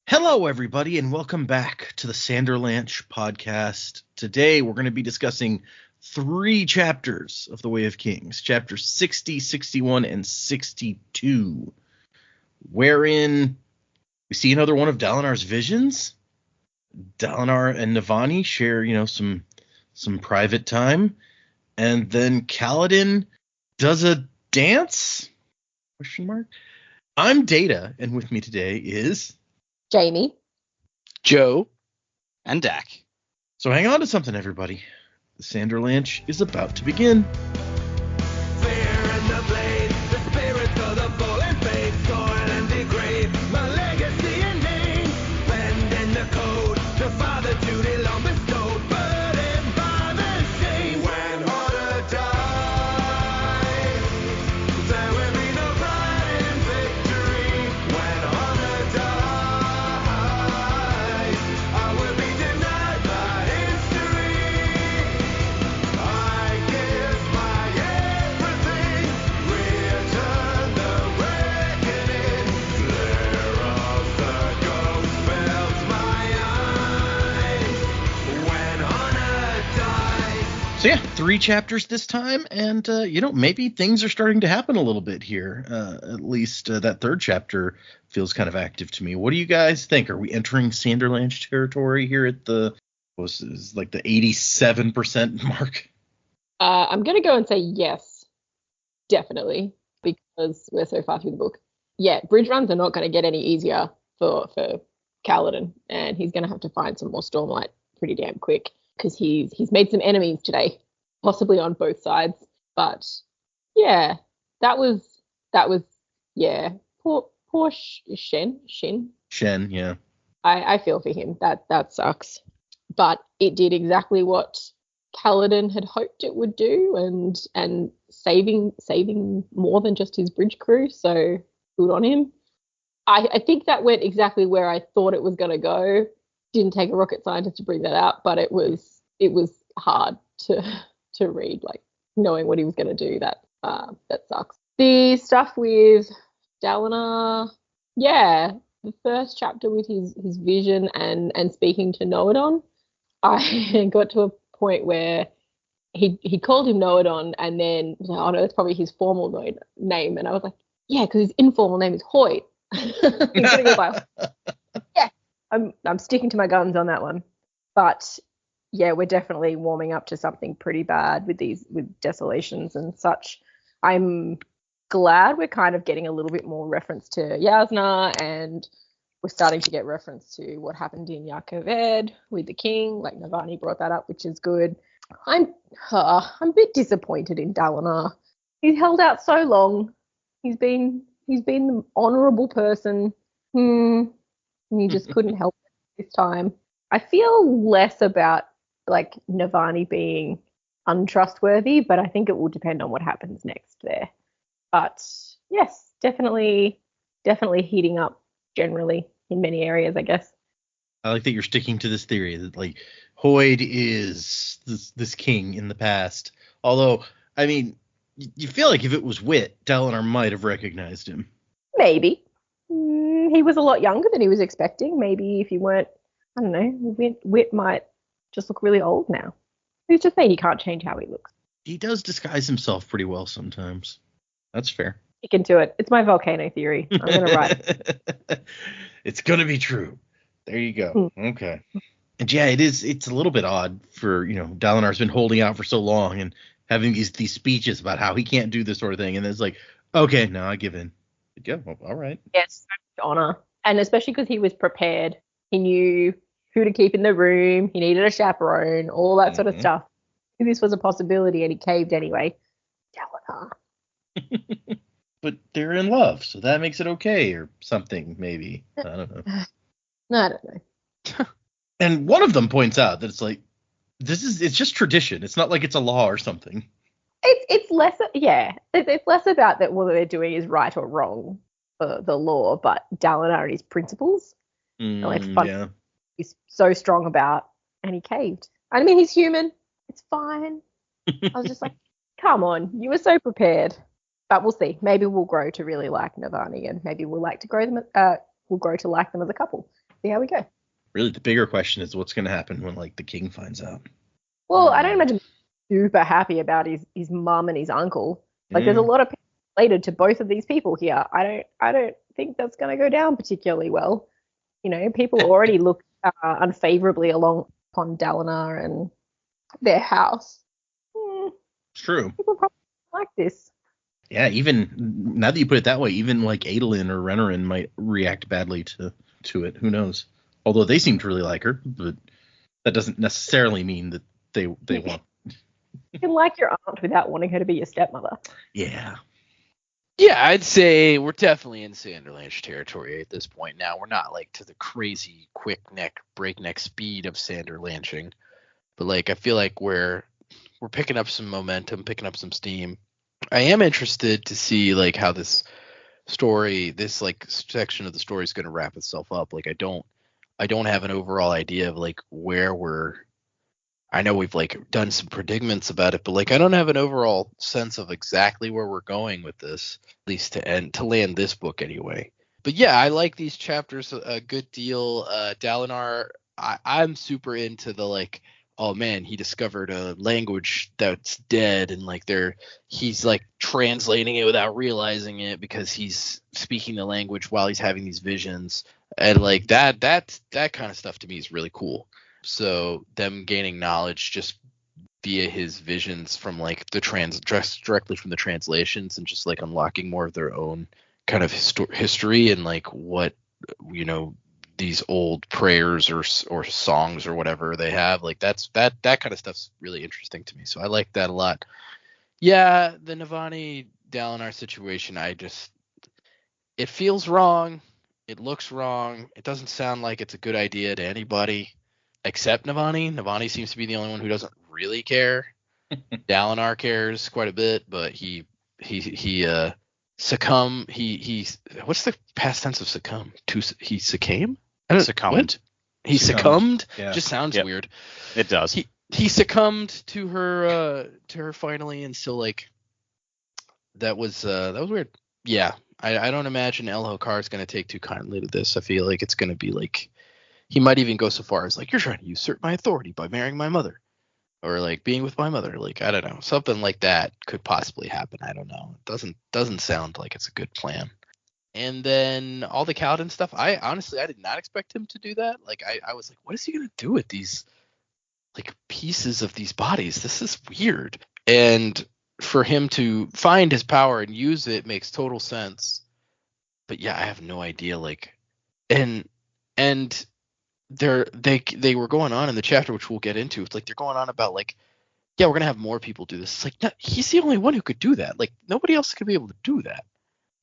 Hello, everybody, and welcome back to the Sanderlanche podcast. Today, we're going to be discussing 3 chapters of The Way of Kings, chapters 60, 61, and 62, wherein we see another one of Dalinar's visions. Dalinar and Navani share, some private time, and then Kaladin does a dance? Question mark. I'm Data, and with me today is Jamie, Joe, and Dak. So hang on to something, everybody. The Sanderlanche is about to begin. So yeah, 3 chapters this time, and maybe things are starting to happen a little bit here. At least that 3rd chapter feels kind of active to me. What do you guys think? Are we entering Sanderlanche territory here at the 87% mark? I'm going to go and say yes, definitely, because we're so far through the book. Yeah, bridge runs are not going to get any easier for Kaladin, and he's going to have to find some more Stormlight pretty damn quick, because he's made some enemies today, possibly on both sides. But yeah, that was yeah. Poor Shen. Shen, yeah. I feel for him. That sucks. But it did exactly what Kaladin had hoped it would do, and saving more than just his bridge crew. So good on him. I think that went exactly where I thought it was going to go. Didn't take a rocket scientist to bring that out, but it was hard to read, like knowing what he was going to do. That sucks. The stuff with Dalinar, yeah, the first chapter with his vision and speaking to Noadon, I got to a point where he called him Noadon, and then was like, oh no, that's probably his formal name, and I was like, yeah, because his informal name is Hoyt. He's gonna go by. Yeah. I'm sticking to my guns on that one. But yeah, we're definitely warming up to something pretty bad with desolations and such. I'm glad we're kind of getting a little bit more reference to Yasna, and we're starting to get reference to what happened in Yakaved with the king. Like Navani brought that up, which is good. I'm a bit disappointed in Dalinar. He's held out so long. He's been the honourable person. He just couldn't help it this time. I feel less about like Navani being untrustworthy, but I think it will depend on what happens next there. But yes, definitely heating up generally in many areas, I guess. I like that you're sticking to this theory that like Hoyd is this king in the past. Although, I mean, you feel like if it was Wit, Dalinar might have recognized him. Maybe. He was a lot younger than he was expecting. Maybe if you weren't, I don't know, Wit might just look really old now. Who's to say he can't change how he looks? He does disguise himself pretty well sometimes. That's fair. He can do it. It's my volcano theory. I'm going to write it. It's going to be true. There you go. Okay. And yeah, it's a little bit odd for, Dalinar's been holding out for so long and having these speeches about how he can't do this sort of thing. And then it's like, okay, no, I give in. Yeah, well, all right. Yes, honor. And especially because he was prepared. He knew who to keep in the room. He needed a chaperone, all that sort of stuff. This was a possibility, and he caved anyway. Dalinar. But they're in love, so that makes it okay or something, maybe. I don't know. I don't know. And one of them points out that it's like, it's just tradition. It's not like it's a law or something. It's less, yeah. It's less about that what they're doing is right or wrong for the law, but Dalinar and his principles. Yeah. He's so strong about, and he caved. I mean, he's human. It's fine. I was just like, come on, you were so prepared. But we'll see. Maybe we'll grow to really like Navani, and maybe we'll grow to like them as a couple see how we go. Really, the bigger question is what's going to happen when like the king finds out. Well, I don't imagine he's super happy about his mum and his uncle. Like, there's a lot of people related to both of these people here. I don't think that's going to go down particularly well. You know, people already look unfavorably upon Dalinar and their house. It's true. People probably like this. Yeah, even now that you put it that way, even like Adolin or Renarin might react badly to it. Who knows? Although they seem to really like her, but that doesn't necessarily mean that they want. You can like your aunt without wanting her to be your stepmother. Yeah. Yeah, I'd say we're definitely in Sanderlanche territory at this point now. We're not like to the crazy breakneck speed of Sanderlanching, but like I feel like we're picking up some momentum, picking up some steam. I am interested to see like how this like section of the story is going to wrap itself up. Like I don't have an overall idea of like where I know we've like done some predicaments about it, but like I don't have an overall sense of exactly where we're going with this, at least to land this book anyway. But yeah, I like these chapters a good deal. Dalinar, I'm super into the like, oh man, he discovered a language that's dead, and like he's like translating it without realizing it because he's speaking the language while he's having these visions, and like that kind of stuff to me is really cool. So them gaining knowledge just via his visions from like directly from the translations, and just like unlocking more of their own kind of history and like what, you know, these old prayers or songs or whatever they have, like that kind of stuff's really interesting to me. So I like that a lot. Yeah, the Navani Dalinar situation, it feels wrong. It looks wrong. It doesn't sound like it's a good idea to anybody except Navani. Navani seems to be the only one who doesn't really care. Dalinar cares quite a bit, but he succumb. He what's the past tense of succumb? He succumbed. Succumbed. What? He succumbed. Yeah. Just sounds weird. It does. He succumbed to her finally, and so like that was weird. Yeah, I don't imagine El Hokar is going to take too kindly to this. I feel like it's going to be like he might even go so far as like, you're trying to usurp my authority by marrying my mother, or like being with my mother. Like I don't know, something like that could possibly happen. I don't know. It doesn't sound like it's a good plan. And then all the Kaladin stuff, I did not expect him to do that. Like I was like, what is he gonna do with these like pieces of these bodies? This is weird. And for him to find his power and use it makes total sense. But yeah, I have no idea. Like, and they were going on in the chapter, which we'll get into. It's like they're going on about like, yeah, we're gonna have more people do this. It's like, no, he's the only one who could do that. Like nobody else could be able to do that.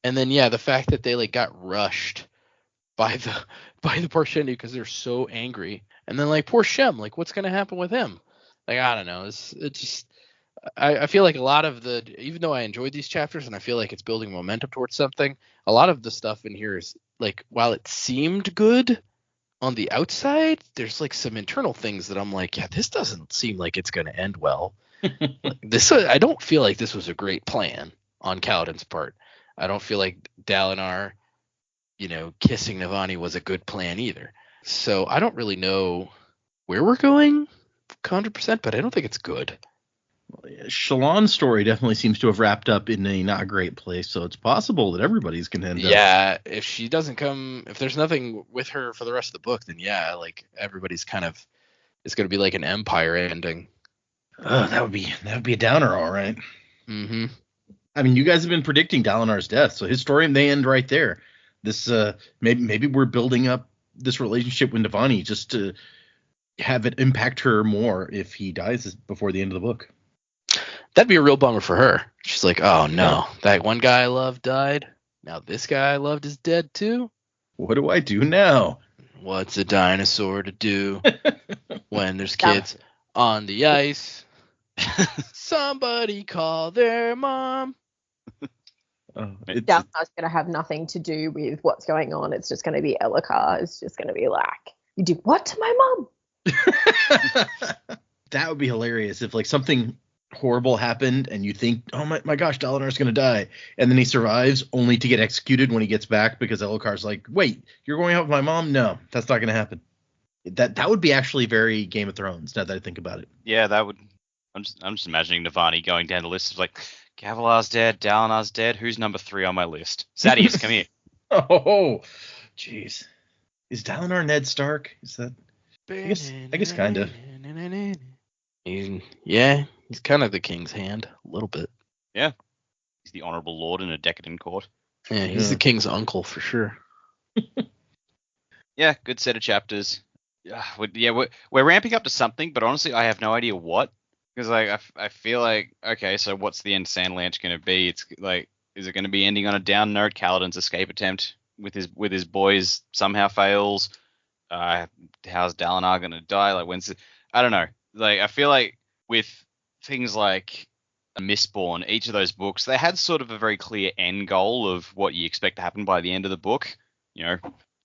And then yeah, the fact that they like got rushed by the Parshendi because they're so angry, and then like poor Shem, like what's gonna happen with him? Like I don't know. It's just I feel like a lot of even though I enjoyed these chapters and I feel like it's building momentum towards something, a lot of the stuff in here is like, while it seemed good on the outside, there's like some internal things that I'm like, yeah, this doesn't seem like it's gonna end well. I don't feel like this was a great plan on Kaladin's part. I don't feel like Dalinar, you know, kissing Navani was a good plan either. So I don't really know where we're going 100%, but I don't think it's good. Well, yeah, Shallan's story definitely seems to have wrapped up in a not great place, so it's possible that everybody's going to end up. Yeah, if she doesn't come, if there's nothing with her for the rest of the book, then yeah, like everybody's kind of, it's going to be like an Empire ending. That would be a downer, all right. Mm-hmm. I mean, you guys have been predicting Dalinar's death, so his story may end right there. This maybe we're building up this relationship with Navani just to have it impact her more if he dies before the end of the book. That'd be a real bummer for her. She's like, oh no, that one guy I loved died. Now this guy I loved is dead too. What do I do now? What's a dinosaur to do when there's kids on the ice? Somebody call their mom. Dalinar's going to have nothing to do with what's going on. It's just going to be Elhokar. It's just going to be like, you did what to my mom? That would be hilarious if like something horrible happened and you think, oh my gosh, Dalinar's going to die. And then he survives only to get executed when he gets back because Elhokar's like, wait, you're going out with my mom? No, that's not going to happen. That would be actually very Game of Thrones now that I think about it. Yeah, that would. I'm just imagining Navani going down the list of like, Gavilar's dead, Dalinar's dead. Who's number 3 on my list? Sadeas, come here. Oh, jeez. Is Dalinar Ned Stark? Is that? I guess kind of. He's kind of the king's hand, a little bit. Yeah. He's the honorable lord in a decadent court. Yeah, he's the king's uncle for sure. Yeah, good set of chapters. We're ramping up to something, but honestly, I have no idea what. Because like I feel like, okay, so what's the end Sanderlanche going to be? It's like, is it going to be ending on a down note? Kaladin's escape attempt with his boys somehow fails. How's Dalinar going to die? Like I don't know. Like I feel like with things like Mistborn, each of those books, they had sort of a very clear end goal of what you expect to happen by the end of the book. You know,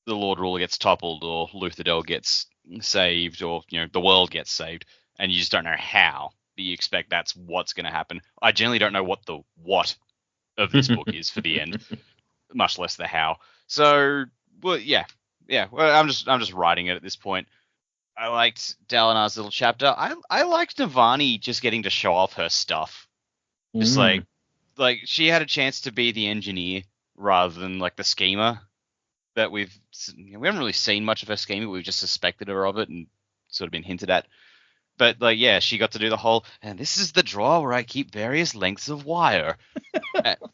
the Lord Ruler gets toppled, or Luthadel gets saved, or the world gets saved, and you just don't know how. But you expect that's what's going to happen. I generally don't know what the what of this book is for the end, much less the how. So, well, yeah. Well, I'm just writing it at this point. I liked Dalinar's little chapter. I liked Navani just getting to show off her stuff. Just like she had a chance to be the engineer rather than like the schemer that we haven't really seen much of her scheming. We've just suspected her of it and sort of been hinted at. But like, yeah, she got to do the whole, and this is the drawer where I keep various lengths of wire.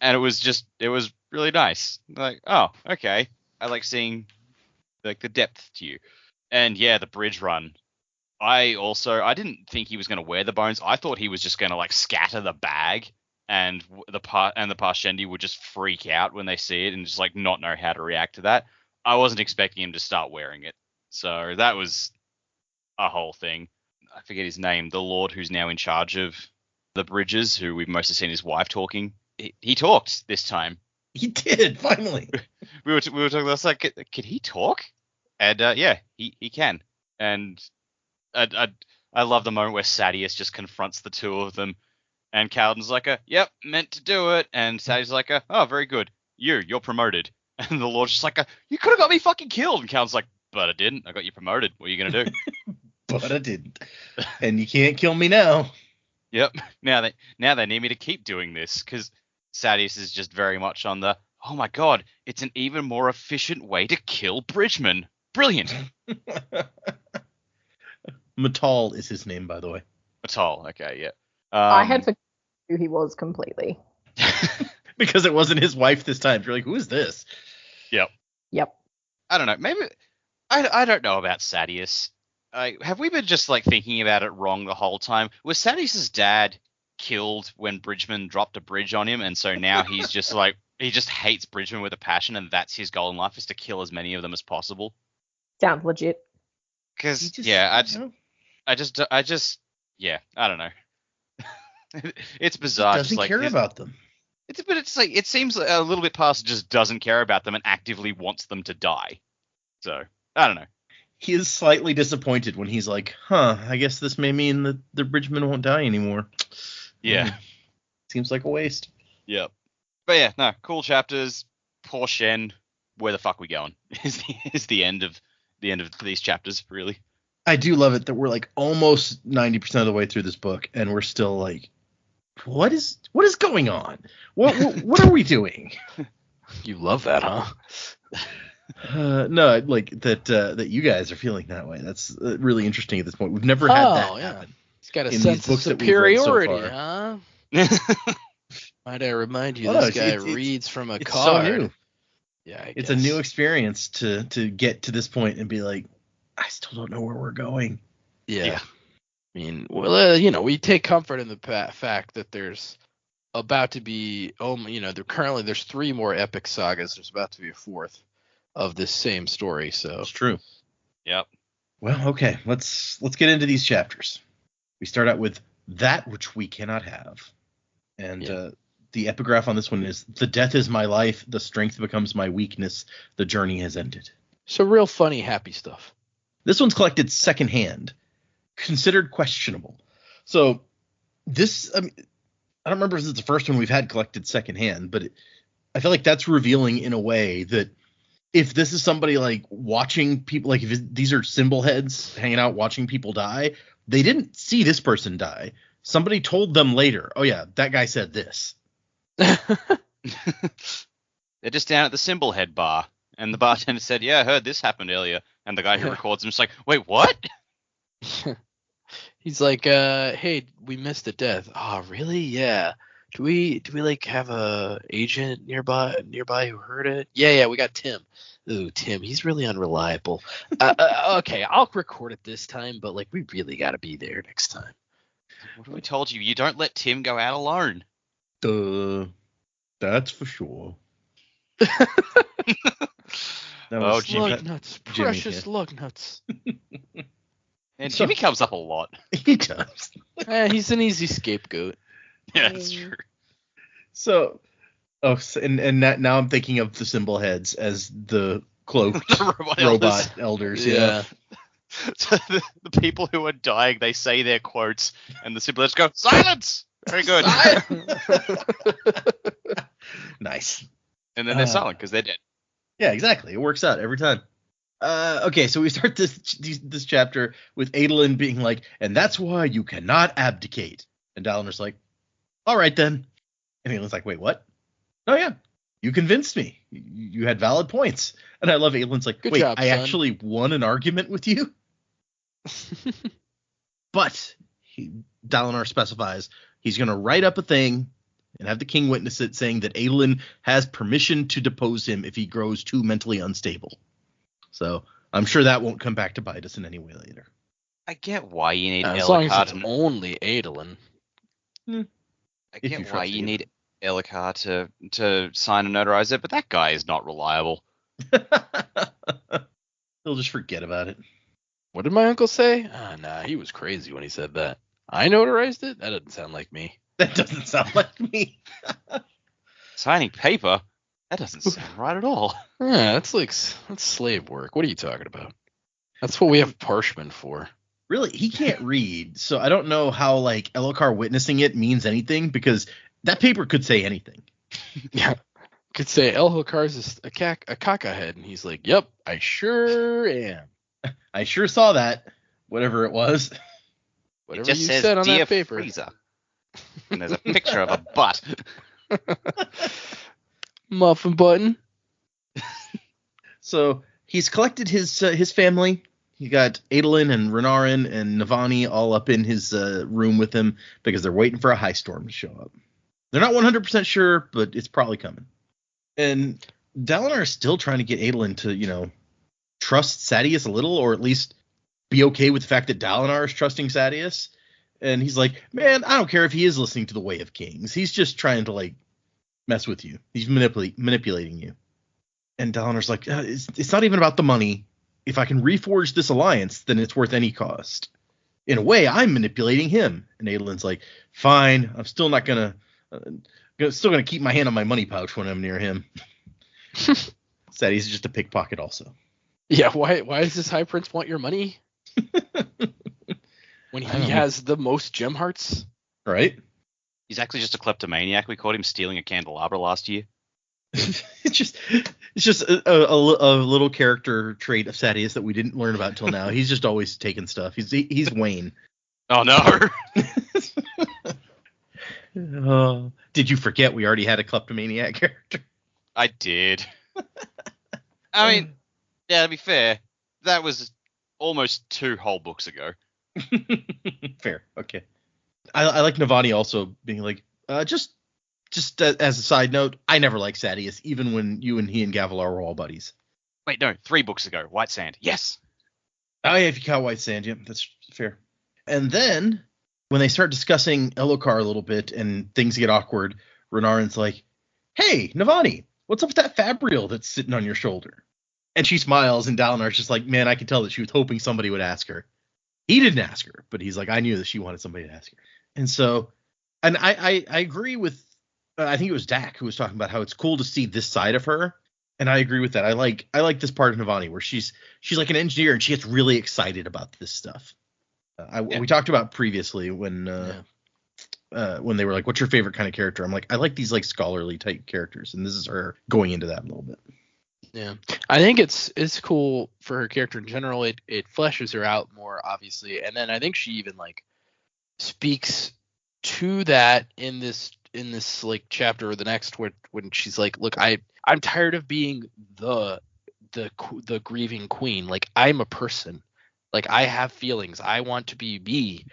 And it was really nice. Like, oh, okay. I like seeing like the depth to you. And yeah, the bridge run. I didn't think he was going to wear the bones. I thought he was just going to like scatter the bag, and the Parshendi would just freak out when they see it and just like not know how to react to that. I wasn't expecting him to start wearing it. So that was a whole thing. I forget his name. The Lord who's now in charge of the bridges, who we've mostly seen his wife talking. He talked this time. He did, finally. we were talking. I was like, can he talk? And yeah, he can. And I love the moment where Sadeas just confronts the two of them, and Kaladin's like, yep, meant to do it. And Sadeas like, oh, very good. You're promoted. And the Lord's just like, you could have got me fucking killed. And Kaladin's like, but I didn't. I got you promoted. What are you gonna do? But I didn't. And you can't kill me now. Yep. Now they need me to keep doing this, because Sadeas is just very much on the, oh my god, it's an even more efficient way to kill Bridgeman. Brilliant. Matal is his name, by the way. Matal, okay, yeah. I had forgotten who he was completely. Because it wasn't his wife this time. You're like, who is this? Yep. I don't know. Maybe I don't know about Sadeas. Have we been just like thinking about it wrong the whole time? Was Sadeas' dad killed when Bridgeman dropped a bridge on him, and so now he's just like, he just hates Bridgeman with a passion, and that's his goal in life, is to kill as many of them as possible? Sounds legit. Because yeah, I don't know. It's bizarre. He doesn't care about them. It's like, it seems a little bit past just doesn't care about them and actively wants them to die. So I don't know. He is slightly disappointed when he's like, I guess this may mean that the Bridgeman won't die anymore. Yeah. Seems like a waste. Yep. But yeah, no, cool chapters. Poor Shen. Where the fuck we going? Is the end of these chapters, really. I do love it that we're like almost 90% of the way through this book, and we're still like, what is going on? What are we doing? You love that, huh? No, like that you guys are feling that way. That's really interesting at this point. We've never had that happen. He's got a sense of superiority, huh? Might I remind you, this guy reads from a card. So new. Yeah, it's a new experience to get to this point and be like, I still don't know where we're going. Yeah. I mean, well, we take comfort in the fact that there's about to be, there's 3 more epic sagas. There's about to be a 4th of this same story. So it's true. Yep. Well, okay, let's get into these chapters. We start out with that which we cannot have, and the epigraph on this one is, the death is my life, the strength becomes my weakness, the journey has ended. So real funny, happy stuff. This one's collected secondhand, considered questionable. So this, I mean, I don't remember if it's the first one we've had collected secondhand, but I feel like that's revealing in a way that if this is somebody like watching people, like if these are symbol heads hanging out watching people die, they didn't see this person die. Somebody told them later, oh yeah, that guy said this. They're just down at the symbol head bar, and the bartender said, yeah, I heard this happened earlier. And the guy who records him is like, wait, what? He's like, hey, we missed a death. Oh, really? Yeah. Do we like have a agent nearby who heard it? Yeah, we got Tim. Ooh, Tim, he's really unreliable. Okay, I'll record it this time, but like we really got to be there next time. What have we told you? You don't let Tim go out alone. That's for sure. Lug nuts, precious lug nuts. And Jimmy comes up a lot. He does. He's an easy scapegoat. Yeah, that's true. So, and now I'm thinking of the symbol heads as the cloaked robot elders. Yeah. So the people who are dying, they say their quotes, and the symbol heads go, silence! Very good. Nice. And then they're silent because they're dead. Yeah, exactly. It works out every time. Okay, so we start this chapter with Adolin being like, and that's why you cannot abdicate. And Dalinar's like, all right then. And Adolin's like, wait, what? Oh yeah, you convinced me. You had valid points. And I love Adolin's like, good wait, job, I son. actually won an argument with you? But Dalinar specifies he's going to write up a thing and have the king witness it, saying that Adolin has permission to depose him if he grows too mentally unstable. So I'm sure that won't come back to bite us in any way later. I get why you need as long as Elhokar it's only Adolin. I get why you need Elhokar to sign and notarize it, but that guy is not reliable. He'll just forget about it. What did my uncle say? Nah, he was crazy when he said that. I notarized it? That doesn't sound like me. That doesn't sound like me. Signing paper? That doesn't sound right at all. Yeah, that's slave work. What are you talking about? That's what we have parchment for. Really, he can't read, so I don't know how like Elhokar witnessing it means anything, because that paper could say anything. Yeah, could say Elhokar's a caca head, and he's like, "Yep, I sure am. I sure saw that, whatever it was." Whatever it just you says said on Dear that paper." Freezer. And there's a picture of a butt. Muffin button. So he's collected his family. He got Adolin and Renarin and Navani all up in his room with him because they're waiting for a high storm to show up. They're not 100% sure, but it's probably coming. And Dalinar is still trying to get Adolin to, trust Sadeas a little, or at least be okay with the fact that Dalinar is trusting Sadeas. And he's like, man, I don't care if he is listening to the Way of Kings. He's just trying to, mess with you. He's manipulating you. And Dalinar's like, it's not even about the money. If I can reforge this alliance, then it's worth any cost. In a way, I'm manipulating him. And Adolin's like, fine, I'm still not gonna keep my hand on my money pouch when I'm near him. Said he's just a pickpocket also. Yeah, why does this High Prince want your money? When he has the most gem hearts? Right? He's actually just a kleptomaniac. We caught him stealing a candelabra last year. It's just a little character trait of Sadeas that we didn't learn about until now. He's just always taking stuff. He's Wayne. Oh no! Did you forget we already had a kleptomaniac character? I did. I mean, yeah, to be fair, that was almost 2 whole books ago. Fair, okay. I like Navani also being like, just as a side note, I never liked Sadeas, even when you and he and Gavilar were all buddies. Wait, no, 3 books ago. White Sand. Yes. Oh, yeah, if you count White Sand, yeah, that's fair. And then, when they start discussing Elhokar a little bit and things get awkward, Renarin's like, hey, Navani, what's up with that fabrial that's sitting on your shoulder? And she smiles, and Dalinar's just like, man, I can tell that she was hoping somebody would ask her. He didn't ask her, but he's like, I knew that she wanted somebody to ask her. And so, and I agree with, I think it was Dak who was talking about how it's cool to see this side of her, and I agree with that. I like this part of Navani where she's like an engineer and she gets really excited about this stuff. We talked about previously when when they were like, what's your favorite kind of character? I'm like, I like these like scholarly type characters, and this is her going into that a little bit. Yeah, I think it's cool for her character in general. It fleshes her out more, obviously, and then I think she even like speaks to that in this like chapter or the next, when she's like, look, I'm tired of being the grieving queen. Like, I'm a person. Like, I have feelings. I want to be me.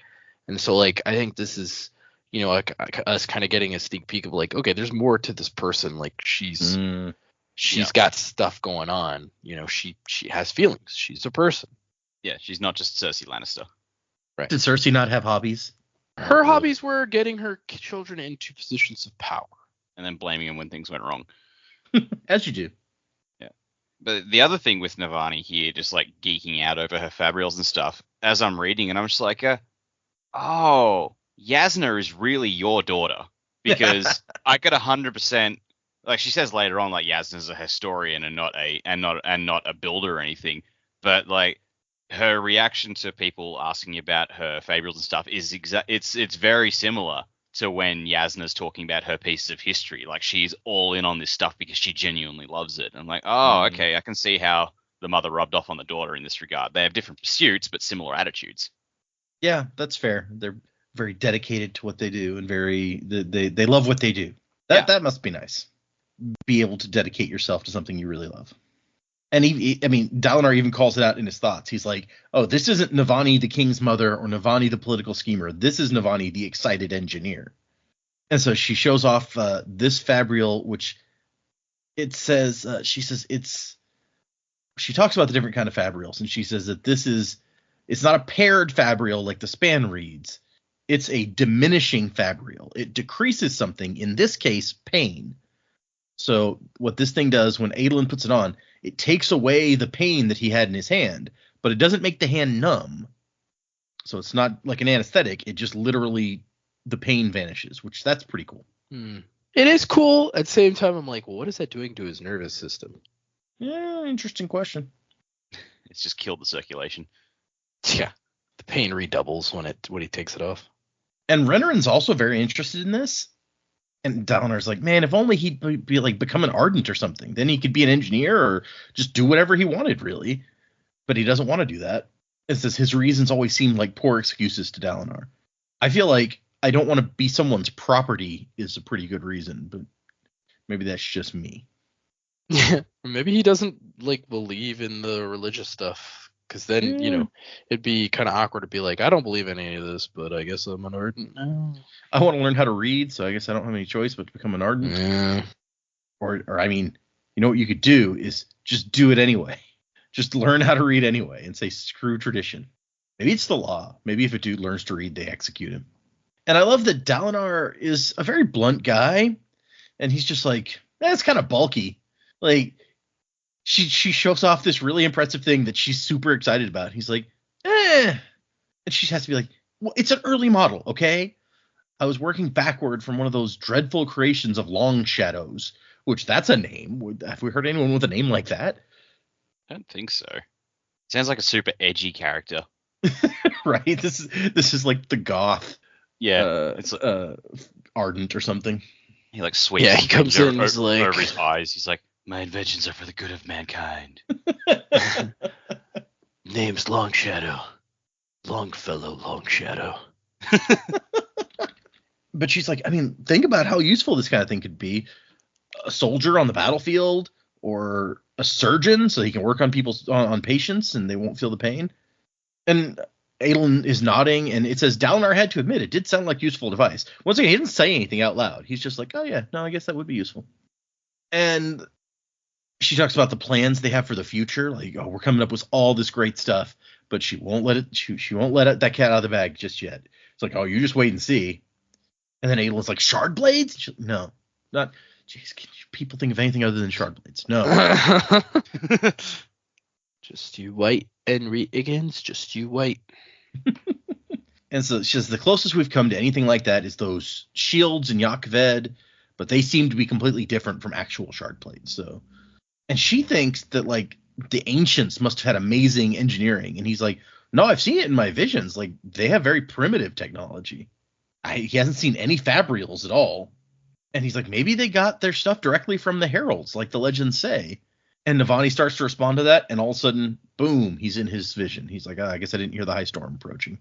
And so like I think this is, you know, like us kind of getting a sneak peek of like, okay, there's more to this person. Like she's got stuff going on. You know, she has feelings. She's a person. Yeah, she's not just Cersei Lannister. Right. Did Cersei not have hobbies? Her hobbies were getting her children into positions of power. And then blaming them when things went wrong. As you do. Yeah. But the other thing with Navani here, just like geeking out over her fabrials and stuff, as I'm reading, and I'm just like, oh, Yasna is really your daughter. Because I could 100%, like she says later on, like Yasna's a historian and not a builder or anything. But like, her reaction to people asking about her fabrials and stuff is it's very similar to when Yasna's talking about her pieces of history. Like, she's all in on this stuff because she genuinely loves it. I'm like, oh, okay, I can see how the mother rubbed off on the daughter in this regard. They have different pursuits, but similar attitudes. Yeah, that's fair. They're very dedicated to what they do, and they love what they do. That must be nice. Be able to dedicate yourself to something you really love. And Dalinar even calls it out in his thoughts. He's like, oh, this isn't Navani the king's mother or Navani the political schemer. This is Navani the excited engineer. And so she shows off this fabrial, which it says, she talks about the different kind of fabrials, and she says that it's not a paired fabrial like the span reads. It's a diminishing fabrial. It decreases something, in this case, pain. So what this thing does when Adolin puts it on, it takes away the pain that he had in his hand, but it doesn't make the hand numb. So it's not like an anesthetic. It just literally, the pain vanishes, which that's pretty cool. It is cool. At the same time, I'm like, well, what is that doing to his nervous system? Yeah, interesting question. It's just killed the circulation. Yeah, the pain redoubles when he takes it off. And Renarin's also very interested in this. And Dalinar's like, man, if only he'd be like become an Ardent or something. Then he could be an engineer or just do whatever he wanted, really. But he doesn't want to do that. It says his reasons always seem like poor excuses to Dalinar. I feel like I don't want to be someone's property is a pretty good reason, but maybe that's just me. Yeah, maybe he doesn't like believe in the religious stuff. Because then, you know, it'd be kind of awkward to be like, I don't believe in any of this, but I guess I'm an Ardent now. I want to learn how to read, so I guess I don't have any choice but to become an Ardent. Yeah. Or I mean, you know what you could do is just do it anyway. Just learn how to read anyway and say, screw tradition. Maybe it's the law. Maybe if a dude learns to read, they execute him. And I love that Dalinar is a very blunt guy. And he's just like, that's kind of bulky. Like, she shows off this really impressive thing that she's super excited about. He's like, And she has to be like, well, it's an early model, okay? I was working backward from one of those dreadful creations of Long Shadows, which that's a name. Have we heard anyone with a name like that? I don't think so. Sounds like a super edgy character. Right? This is like the goth. Yeah. It's Ardent or something. He like sweeps. Yeah, he comes in and he's like, over his eyes. He's like, my inventions are for the good of mankind. Name's Long Shadow. Longfellow Long Shadow. But she's like, I mean, think about how useful this kind of thing could be. A soldier on the battlefield, or a surgeon, so he can work on on patients and they won't feel the pain. And Adolin is nodding, and it says Dalinar had to admit it did sound like a useful device. Once again, he didn't say anything out loud. He's just like, oh yeah, no, I guess that would be useful. And she talks about the plans they have for the future, like, oh, we're coming up with all this great stuff, but she won't let it. She won't let that cat out of the bag just yet. It's like, oh, you just wait and see. And then Adolin's like, shard blades? No, not. Jeez, can people think of anything other than shard blades? No. Just you wait, Henry Higgins. Just you wait. And so she says the closest we've come to anything like that is those shields in Yakved, but they seem to be completely different from actual shard blades. So, and she thinks that like the ancients must have had amazing engineering, and he's like, no, I've seen it in my visions. Like, they have very primitive technology. he hasn't seen any Fabrials at all. And he's like, maybe they got their stuff directly from the heralds, like the legends say. And Navani starts to respond to that, and all of a sudden, boom, he's in his vision. He's like, I guess I didn't hear the high storm approaching.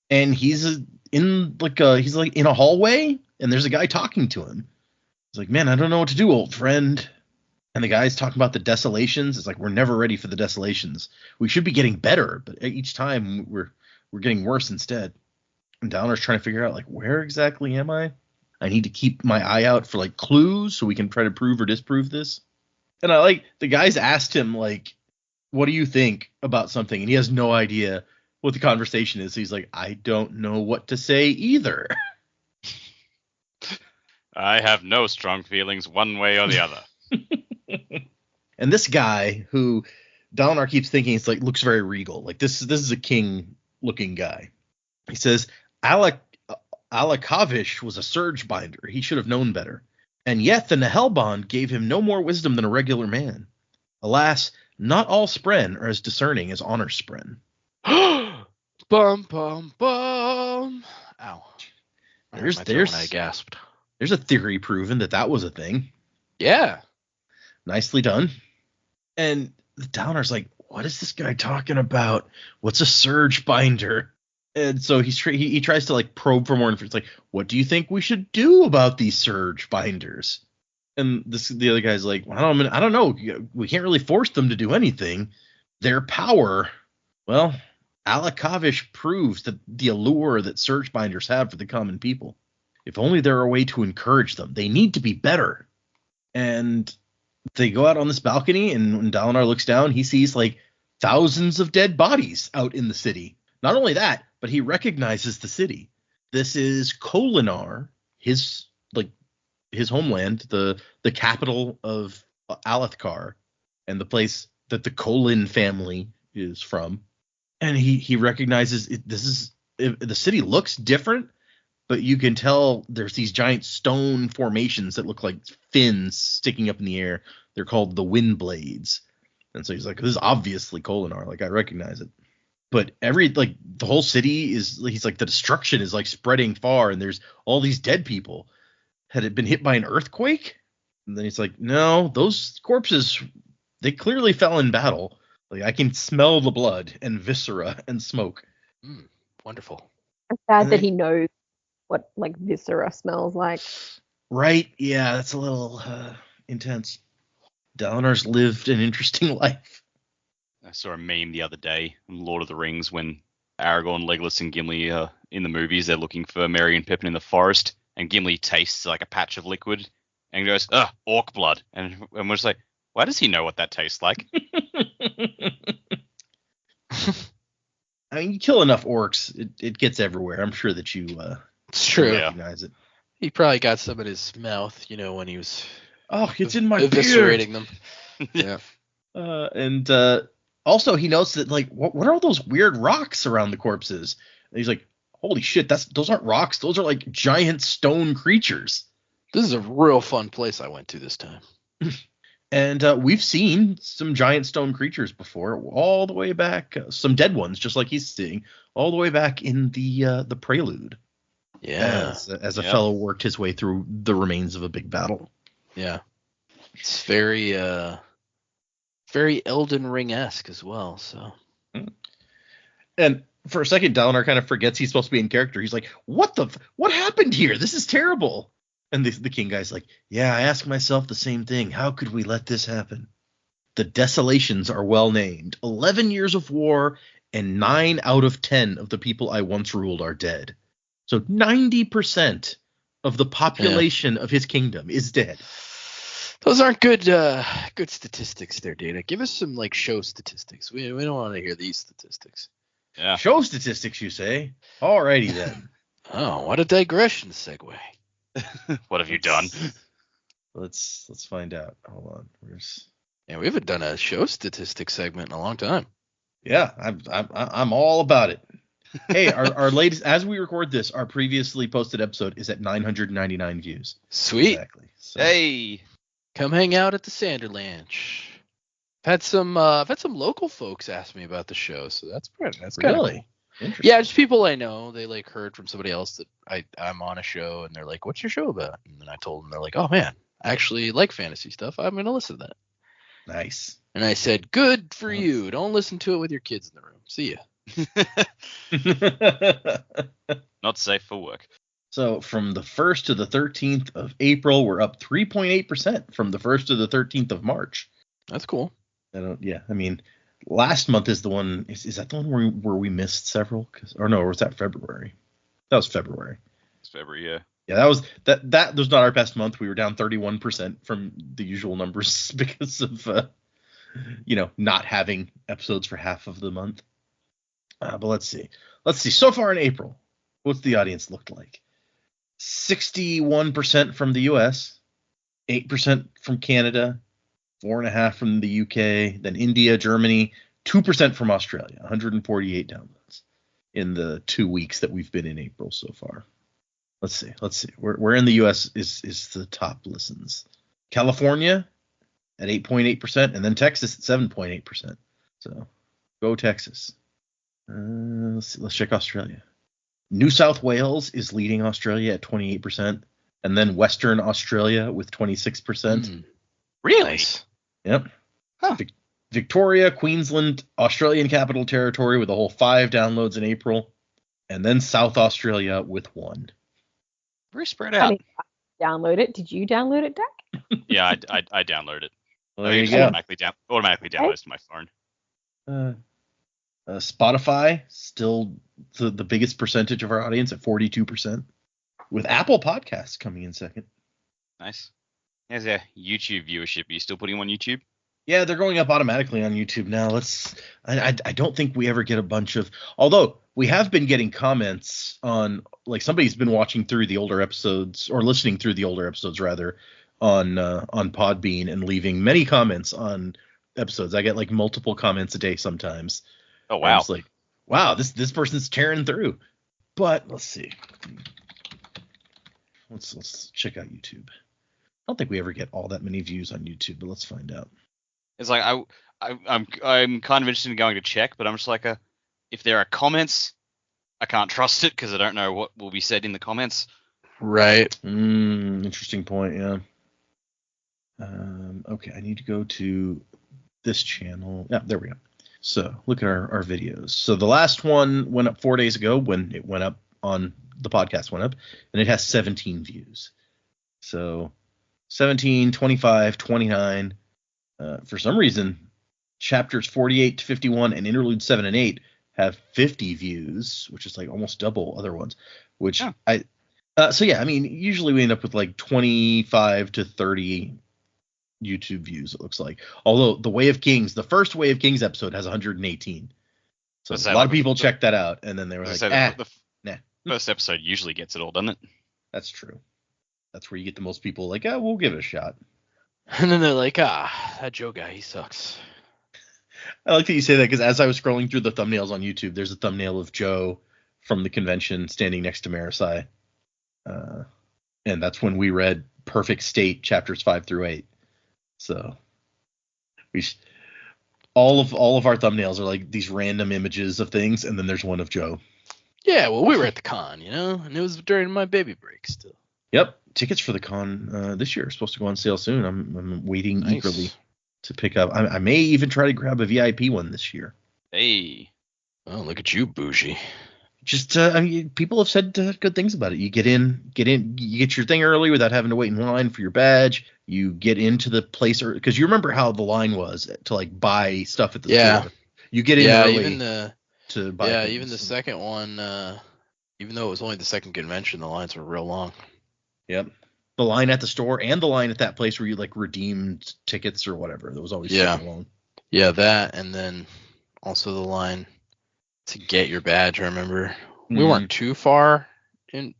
And he's in a hallway, and there's a guy talking to him. He's like, man, I don't know what to do, old friend. And the guy's talking about the desolations. It's like, we're never ready for the desolations. We should be getting better, but each time we're getting worse instead. And Dalinar's trying to figure out, like, where exactly am I? I need to keep my eye out for, like, clues so we can try to prove or disprove this. And I like, the guys asked him, like, what do you think about something? And he has no idea what the conversation is. So he's like, I don't know what to say either. I have no strong feelings one way or the other. And this guy who Dalinar keeps thinking it's like looks very regal. Like this is a king looking guy. He says, Alakavish was a surge binder. He should have known better. And yet the Nahelbond gave him no more wisdom than a regular man. Alas, not all Spren are as discerning as Honor Spren. Bum, bum, bum. Ow. There's I gasped. There's a theory proven that was a thing. Yeah. Nicely done. And the Dalinar's like, what is this guy talking about? What's a surge binder? And so he tries to like probe for more information. It's like, what do you think we should do about these surge binders? And the other guy's like, well, I don't know. We can't really force them to do anything. Their power, well, Alakavish proves that the allure that surge binders have for the common people. If only there were a way to encourage them. They need to be better. And they go out on this balcony, and when Dalinar looks down, he sees like thousands of dead bodies out in the city. Not only that, but he recognizes the city. This is Kholinar, his homeland, the capital of Alethkar, and the place that the Kholin family is from. And he recognizes the city looks different, but you can tell there's these giant stone formations that look like fins sticking up in the air. They're called the Wind Blades. And so he's like, this is obviously Kholinar. Like, I recognize it. But the whole city he's like, the destruction is like spreading far, and there's all these dead people. Had it been hit by an earthquake? And then he's like, no, those corpses, they clearly fell in battle. Like, I can smell the blood and viscera and smoke. Wonderful. It's sad that he knows what like viscera smells like. Right? Yeah, that's a little intense. Dalinar's lived an interesting life. I saw a meme the other day in Lord of the Rings when Aragorn, Legolas, and Gimli are in the movies. They're looking for Merry and Pippin in the forest, and Gimli tastes like a patch of liquid and goes, "Ugh, orc blood." And we're just like, why does he know what that tastes like? I mean, you kill enough orcs, it gets everywhere. I'm sure that you it's true. Recognize it. He probably got some in his mouth, when he was it's in my eviscerating beard. them. Yeah. And also he notes that like what are all those weird rocks around the corpses? And he's like, holy shit, those aren't rocks, those are like giant stone creatures. This is a real fun place I went to this time. And we've seen some giant stone creatures before, all the way back, some dead ones, just like he's seeing, all the way back in the Prelude. Yeah. As a fellow worked his way through the remains of a big battle. Yeah. It's very very Elden Ring-esque as well, so. And for a second, Dalinar kind of forgets he's supposed to be in character. He's like, what happened here? This is terrible. And the king guy's like, yeah, I ask myself the same thing. How could we let this happen? The desolations are well named. 11 years of war, and 9 out of 10 of the people I once ruled are dead. So 90% of the population of his kingdom is dead. Those aren't good statistics there, Data. Give us some like show statistics. We don't want to hear these statistics. Yeah. Show statistics, you say? Alrighty then. Oh, what a digression segue. What have you done? Let's find out. Hold on. Yeah, we haven't done a show statistics segment in a long time. Yeah, I'm all about it. Hey, our latest, as we record this, our previously posted episode is at 999 views. Sweet. Exactly. So. Hey, come hang out at the Sanderlanche. I've had some local folks ask me about the show, so that's kind of really cool. Interesting. Yeah, just people I know. They like heard from somebody else that I'm on a show, and they're like, "What's your show about?" And then I told them, they're like, "Oh man, I actually like fantasy stuff. I'm gonna listen to that." Nice. And I said, "Good for you. Don't listen to it with your kids in the room. See ya." Not safe for work. So from the 1st to the 13th of April, we're up 3.8% from the 1st to the 13th of March. That's cool. I mean, last month is the one. Is that the one where we missed several? Or was that February? That was February. It's February, yeah. Yeah, that was not our best month. We were down 31% from the usual numbers because of not having episodes for half of the month. But let's see. So far in April, what's the audience looked like? 61% from the US, 8% from Canada, 4.5% from the UK, then India, Germany, 2% from Australia. 148 downloads in the 2 weeks that we've been in April so far. Let's see. Where in the US is the top listens? California at 8.8%, and then Texas at 7.8%. So go Texas. Let's check Australia. New South Wales is leading Australia at 28%, and then Western Australia with 26%. Really? Nice. Yep. Huh. Victoria, Queensland, Australian Capital Territory with a whole 5 downloads in April, and then South Australia with 1. Very spread I out. mean, download it. Did you download it, Dak? Yeah, I downloaded it. Well, I there think you it go. automatically downloads to my phone. Spotify still the biggest percentage of our audience at 42%, with Apple Podcasts coming in second. Nice. How's your YouTube viewership? Are you still putting them on YouTube? Yeah, they're going up automatically on YouTube now. I don't think we ever get a bunch of, although we have been getting comments on, like, somebody's been watching through the older episodes, or listening through the older episodes rather, on Podbean, and leaving many comments on episodes. I get like multiple comments a day sometimes. Oh wow. It's like, wow, this person's tearing through. But let's see. Let's check out YouTube. I don't think we ever get all that many views on YouTube, but let's find out. It's like I'm kind of interested in going to check, but I'm just like if there are comments, I can't trust it because I don't know what will be said in the comments. Right. Interesting point. Yeah. Okay, I need to go to this channel. Yeah, there we go. So look at our videos. So the last one went up 4 days ago when it went up on the podcast went up, and it has 17 views. So 17, 25, 29. For some reason, chapters 48 to 51 and interlude 7 and 8 have 50 views, which is like almost double other ones. Which so yeah, I mean, usually we end up with like 25 to 30 YouTube views, it looks like. Although the first Way of Kings episode has 118. So a lot of people checked that out, and then they were like, nah. First episode usually gets it all, doesn't it? That's true. That's where you get the most people like, we'll give it a shot. And then they're like, that Joe guy, he sucks. I like that you say that, because as I was scrolling through the thumbnails on YouTube, there's a thumbnail of Joe from the convention standing next to Marisai. And that's when we read Perfect State chapters 5 through 8. So all of our thumbnails are like these random images of things, and then there's one of Joe. Yeah, well, we were at the con, and it was during my baby break still. Yep, tickets for the con this year are supposed to go on sale soon. I'm waiting eagerly to pick up. I may even try to grab a VIP one this year. Hey. Oh, look at you, bougie. Just, I mean, people have said good things about it. You get in, you get your thing early without having to wait in line for your badge. You get into the place, because you remember how the line was to like buy stuff at the store. You get in early to buy things. Even the second one, even though it was only the second convention, the lines were real long. Yep. The line at the store and the line at that place where you like redeemed tickets or whatever. That was always super long. Yeah, that, and then also the line to get your badge. I remember we weren't too far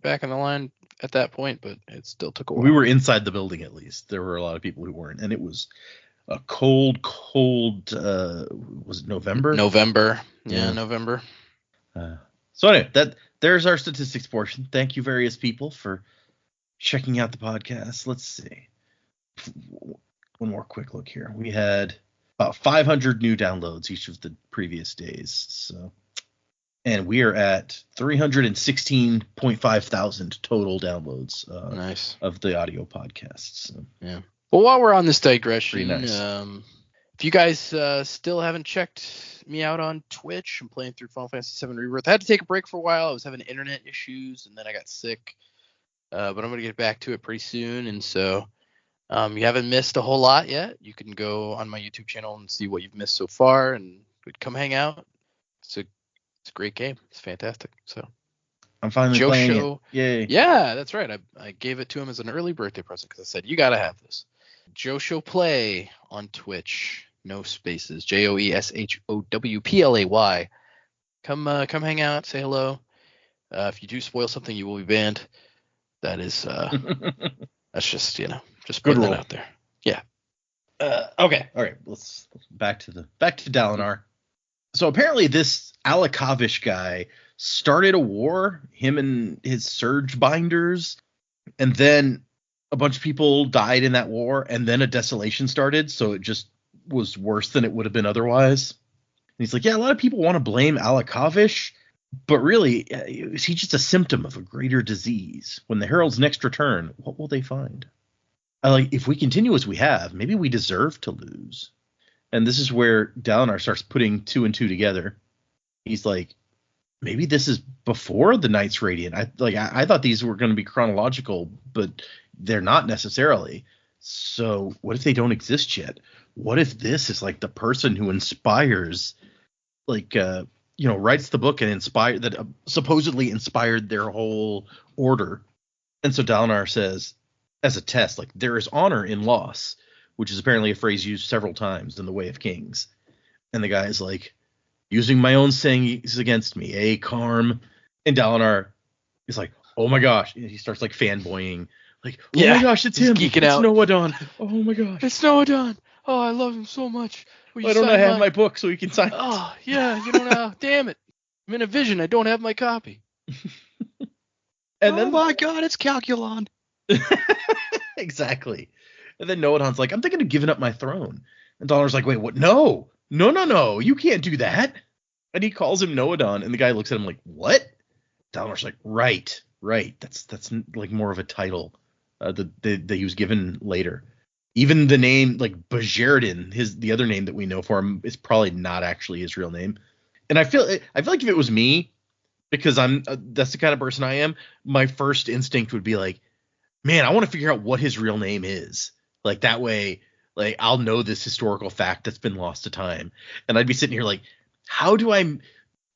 back in the line at that point, but it still took a while. We were inside the building, at least. There were a lot of people who weren't, and it was a cold. Was it November? November. Yeah, November. So anyway, there's our statistics portion. Thank you, various people, for checking out the podcast. Let's see. One more quick look here. We had about 500 new downloads each of the previous days. So, and we are at 316.5 thousand total downloads Nice. of the audio podcasts. So. Yeah. Well, while we're on this digression, Pretty nice. if you guys still haven't checked me out on Twitch, I'm playing through Final Fantasy VII Rebirth. I had to take a break for a while. I was having internet issues, and then I got sick. But I'm going to get back to it pretty soon. And so you haven't missed a whole lot yet. You can go on my YouTube channel and see what you've missed so far and come hang out. It's a great game. It's fantastic. So I'm finally playing it. Yay. Yeah, that's right. I gave it to him as an early birthday present because I said, you got to have this. Josho Play on Twitch. No spaces. JoeshowPlay. Come hang out. Say hello. If you do spoil something, you will be banned. That is that's just just putting that out there. Yeah. Okay. All right. Let's back to Dalinar. So apparently this Alakavish guy started a war, him and his surge binders, and then a bunch of people died in that war, and then a desolation started, so it just was worse than it would have been otherwise. And he's like, yeah, a lot of people want to blame Alakavish, but really, is he just a symptom of a greater disease? When the Herald's next return, what will they find? If we continue as we have, maybe we deserve to lose. And this is where Dalinar starts putting two and two together. He's like, maybe this is before the Knights Radiant. I thought these were going to be chronological, but they're not necessarily. So what if they don't exist yet? What if this is like the person who inspires, writes the book and supposedly inspired their whole order? And so Dalinar says, as a test, like, there is honor in loss, which is apparently a phrase used several times in the Way of Kings. And the guy is like, using my own sayings against me, Karm. And Dalinar is like, oh my gosh. And he starts like fanboying. Like, oh my gosh, it's him. Geeking it's out. Noadon. Oh my gosh. It's Noadon. Oh, I love him so much. Why don't I have my book so he can sign it? Oh, yeah, you don't know. Damn it. I'm in a vision. I don't have my copy. And then, my God, it's Calculon. Exactly. And then Noadon's like, I'm thinking of giving up my throne. And Dalinar's like, wait, what? No. You can't do that. And he calls him Noadon, and the guy looks at him like, what? Dalinar's like, right. That's like more of a title that he was given later. Even the name, like Bajerdin, the other name that we know for him, is probably not actually his real name. And I feel like if it was me, because that's the kind of person I am, my first instinct would be like, man, I want to figure out what his real name is. Like, that way, like, I'll know this historical fact that's been lost to time. And I'd be sitting here like, how do I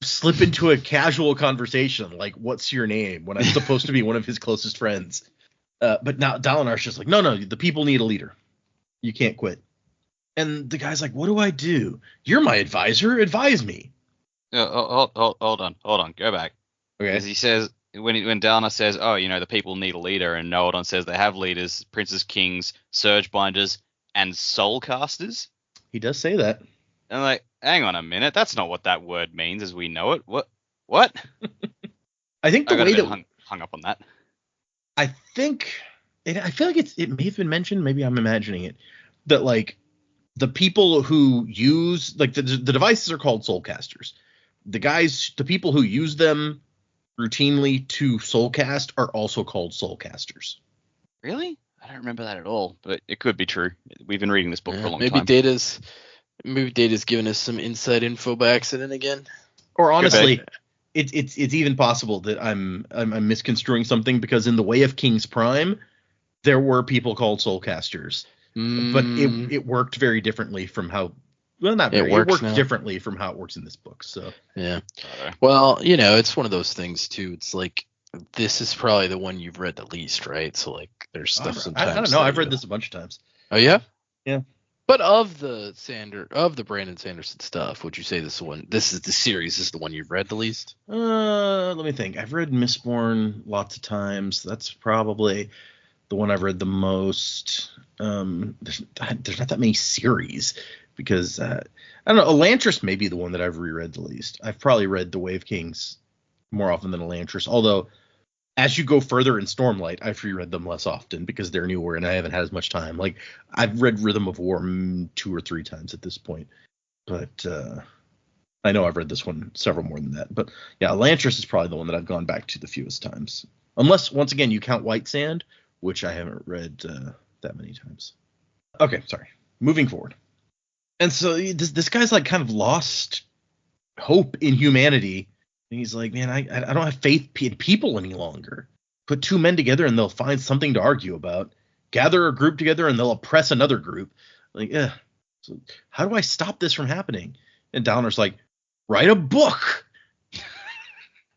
slip into a casual conversation? Like, what's your name? When I'm supposed to be one of his closest friends. But now Dalinar's just like, no, the people need a leader. You can't quit. And the guy's like, what do I do? You're my advisor. Advise me. Hold on. Go back. Okay. Because he says, when Dalinar says, oh, the people need a leader, and Noadon says they have leaders, princes, kings, surge binders, and soulcasters. He does say that. And I'm like, hang on a minute, that's not what that word means as we know it. What? I think the way that hung up on that. I feel like it may have been mentioned, maybe I'm imagining it, that like the people who use, like, the devices are called soulcasters. The people who use them routinely to soulcast are also called soulcasters. Really? I don't remember that at all, but it could be true. We've been reading this book for a long time. Maybe Data's giving us some inside info by accident again. Or honestly, it's even possible that I'm misconstruing something, because in the Way of Kings Prime, there were people called soulcasters, but it worked very differently from how. Well, not very. It worked differently from how it works in this book. So yeah. Well, it's one of those things too. It's like, this is probably the one you've read the least, right? So like, there's stuff sometimes. I don't know. I've read this a bunch of times. Oh yeah. Yeah. But of the Brandon Sanderson stuff, would you say this is the series is the one you've read the least? Let me think. I've read Mistborn lots of times. That's probably the one I've read the most. There's not that many series, because I don't know. Elantris may be the one that I've reread the least. I've probably read The Way of Kings more often than Elantris, although as you go further in Stormlight, I've reread them less often because they're newer and I haven't had as much time. Like, I've read Rhythm of War 2 or 3 times at this point. But I know I've read this one several more than that, but yeah, Elantris is probably the one that I've gone back to the fewest times. Unless, once again, you count White Sand, which I haven't read that many times. Okay, sorry. Moving forward. And so this guy's like kind of lost hope in humanity. And he's like, man, I don't have faith in people any longer. Put two men together and they'll find something to argue about. Gather a group together and they'll oppress another group. Like, so how do I stop this from happening? And Dalinar's like, write a book.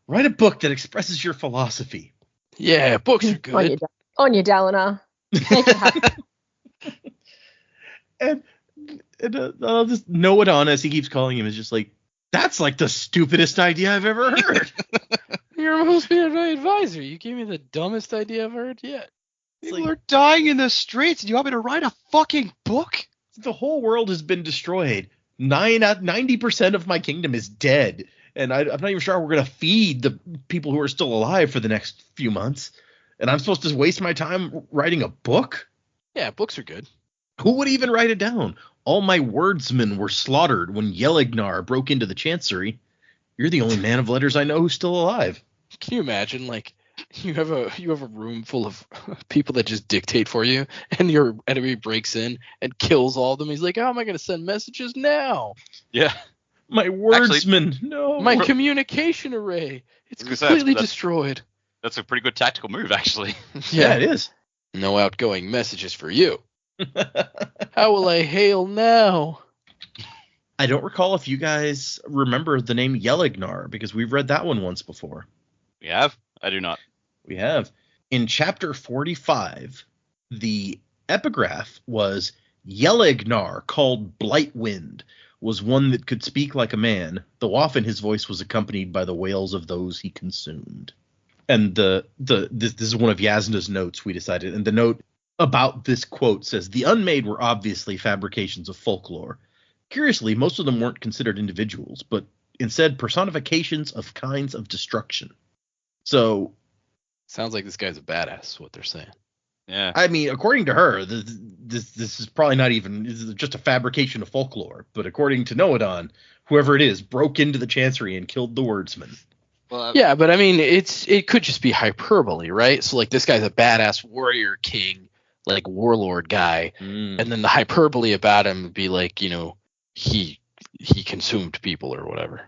Write a book that expresses your philosophy. Yeah, books are good. On your Dalinar. Make it happen. and this Noadon, as he keeps calling him, is just like, that's like the stupidest idea I've ever heard. You're supposed to be my advisor. You gave me the dumbest idea I've heard yet. People are dying in the streets, and you want me to write a fucking book? The whole world has been destroyed. 90% of my kingdom is dead. And I'm not even sure how we're going to feed the people who are still alive for the next few months. And I'm supposed to waste my time writing a book? Yeah, books are good. Who would even write it down? All my wordsmen were slaughtered when Yelignar broke into the Chancery. You're the only man of letters I know who's still alive. Can you imagine, like, you have a room full of people that just dictate for you, and your enemy breaks in and kills all of them. He's like, how am I going to send messages now? Yeah. My wordsman, no. My communication array. It's completely destroyed. That's a pretty good tactical move, actually. Yeah, it is. No outgoing messages for you. How will I hail now? I don't recall if you guys remember the name Yelignar, because we've read that one once before. We have? I do not. We have. In chapter 45, the epigraph was Yelignar, called Blightwind, was one that could speak like a man, though often his voice was accompanied by the wails of those he consumed. And this is one of Yasna's notes, we decided. And the note about this quote says, the unmade were obviously fabrications of folklore. Curiously, most of them weren't considered individuals, but instead personifications of kinds of destruction. So sounds like this guy's a badass, is what they're saying. Yeah. I mean, according to her, this is probably not even, this is just a fabrication of folklore. But according to Noadon, whoever it is broke into the Chancery and killed the wordsman. Well, yeah, but I mean, it could just be hyperbole, right? So like this guy's a badass warrior king, like warlord guy, and then the hyperbole about him would be like, you know, he consumed people or whatever.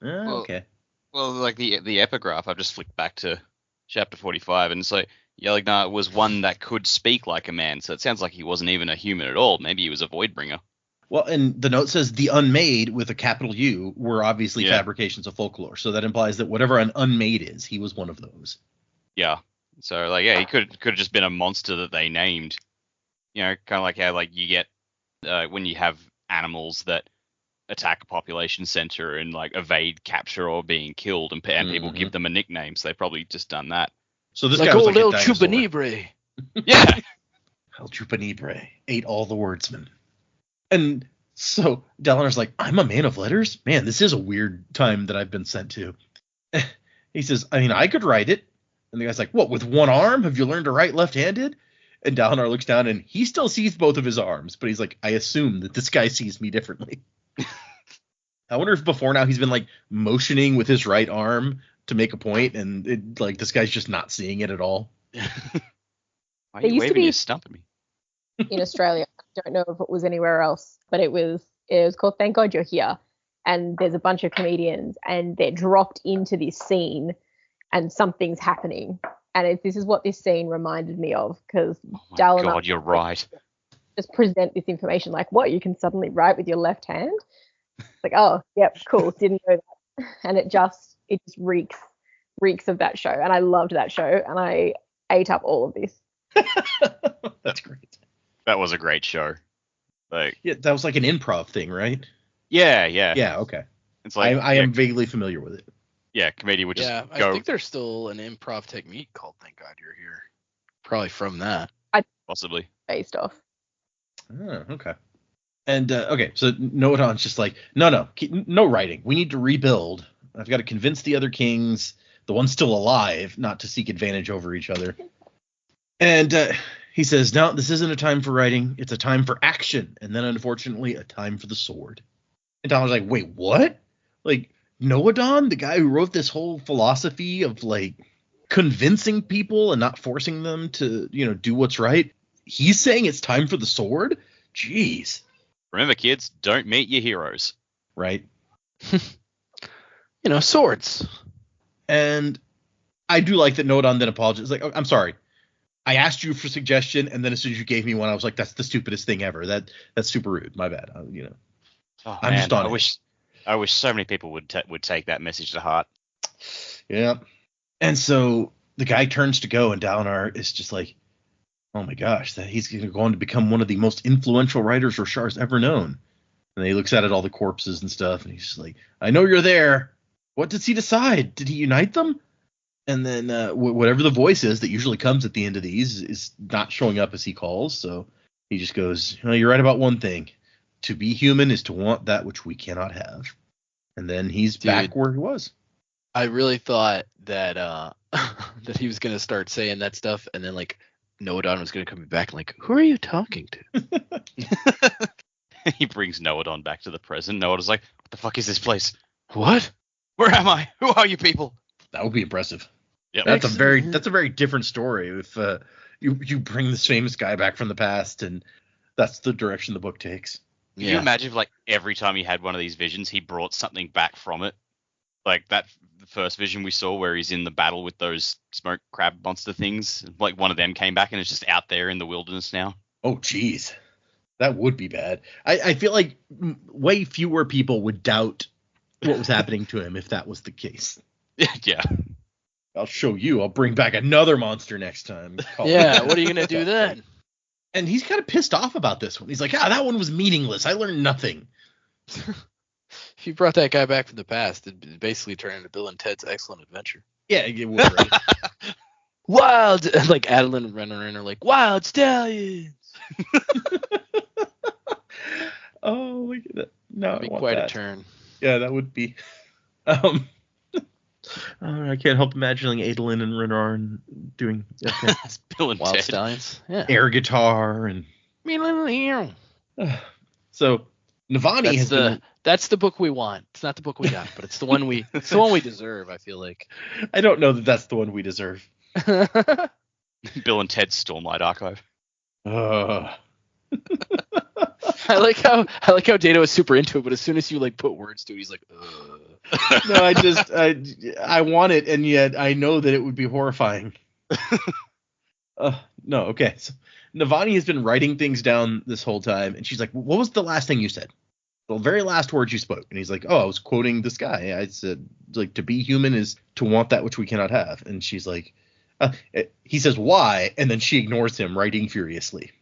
Okay. Well, like the epigraph, I've just flicked back to chapter 45, and it's like Yelignar was one that could speak like a man, so it sounds like he wasn't even a human at all. Maybe he was a Voidbringer. Well, and the note says the unmade with a capital U were obviously fabrications of folklore, so that implies that whatever an unmade is, he was one of those. Yeah. So like, yeah, he could have just been a monster that they named. You know, kind of like how like you get when you have animals that attack a population center and like evade capture or being killed, and people give them a nickname. So they've probably just done that. So this like guy was old like El a dinosaur. Chupanibre. Yeah. El Chupanibre ate all the wordsmen. And so Dalinar's like, I'm a man of letters? Man, this is a weird time that I've been sent to. He says, I mean, I could write it. And the guy's like, what, with one arm? Have you learned to write left-handed? And Dalinar looks down and he still sees both of his arms. But he's like, I assume that this guy sees me differently. I wonder if before now he's been like motioning with his right arm to make a point, and like this guy's just not seeing it at all. Why are you waving your stump at me? In Australia, I don't know if it was anywhere else, but it was called Thank God You're Here, and there's a bunch of comedians and they're dropped into this scene and something's happening, and this is what this scene reminded me of, because Dalinar, God, you're right. Just present this information like, what, you can suddenly write with your left hand? It's like, oh, yep, cool, didn't know that. And it just reeks of that show, and I loved that show, and I ate up all of this. That's great. That was a great show. Like, yeah, that was like an improv thing, right? Yeah. Yeah, okay. It's like I am vaguely familiar with it. Yeah, comedian would just go. I think there's still an improv technique called Thank God You're Here. Probably from that. Possibly. Based off. Oh, okay. And okay, so Noadon's just like, no writing. We need to rebuild. I've got to convince the other kings, the ones still alive, not to seek advantage over each other. And he says, no, this isn't a time for writing. It's a time for action. And then, unfortunately, a time for the sword. And Dalinar's like, wait, what? Like, Noadon, the guy who wrote this whole philosophy of, like, convincing people and not forcing them to, do what's right, he's saying it's time for the sword? Jeez. Remember, kids, don't meet your heroes. Right. Swords. And I do like that Noadon then apologizes. Like, oh, I'm sorry. I asked you for suggestion, and then as soon as you gave me one, I was like, that's the stupidest thing ever. That's super rude. My bad. Oh, I'm man, just on I it. wish so many people would take that message to heart. Yeah. And so the guy turns to go, and Dalinar is just like, oh my gosh, that he's going to become one of the most influential writers Roshar's ever known. And he looks at all the corpses and stuff, and he's just like, I know you're there. What does he decide? Did he unite them? And then whatever the voice is that usually comes at the end of these is not showing up as he calls. So he just goes, you're right about one thing. To be human is to want that which we cannot have. And then he's back where he was. I really thought that that he was going to start saying that stuff, and then, like, Noadon was going to come back and, like, who are you talking to? He brings Noadon back to the present. Noadon's like, what the fuck is this place? What? Where am I? Who are you people? That would be impressive. Yep. That's a very different story if you bring this famous guy back from the past, and that's the direction the book takes. Can you imagine if, like, every time he had one of these visions, he brought something back from it? Like the first vision we saw where he's in the battle with those smoke crab monster things. Like, one of them came back and it's just out there in the wilderness now. Oh, jeez. That would be bad. I feel like way fewer people would doubt what was happening to him if that was the case. Yeah. I'll show you. I'll bring back another monster next time. Yeah, what are you going to do then? And he's kind of pissed off about this one. He's like, that one was meaningless. I learned nothing. If you brought that guy back from the past, it'd basically turn into Bill and Ted's Excellent Adventure. Yeah, it would, right? Wild, like Adolin and Renner are like, wild stallions. Oh, look at that. No, That'd be quite a turn. Yeah, that would be. I can't help imagining Adolin and Renan doing Bill and Wild Ted. Stallions. Yeah. air guitar and. So Navani that's the book we want. It's not the book we got, but it's the one we deserve, I feel like. I don't know that that's the one we deserve. Bill and Ted's Stormlight Archive. I like how Data was super into it, but as soon as you, like, put words to it, he's like, ugh. No, I want it, and yet I know that it would be horrifying. No, okay. So Navani has been writing things down this whole time, and she's like, what was the last thing you said? The very last words you spoke. And he's like, I was quoting this guy. I said, like, to be human is to want that which we cannot have. And she's like, he says, why? And then she ignores him, writing furiously.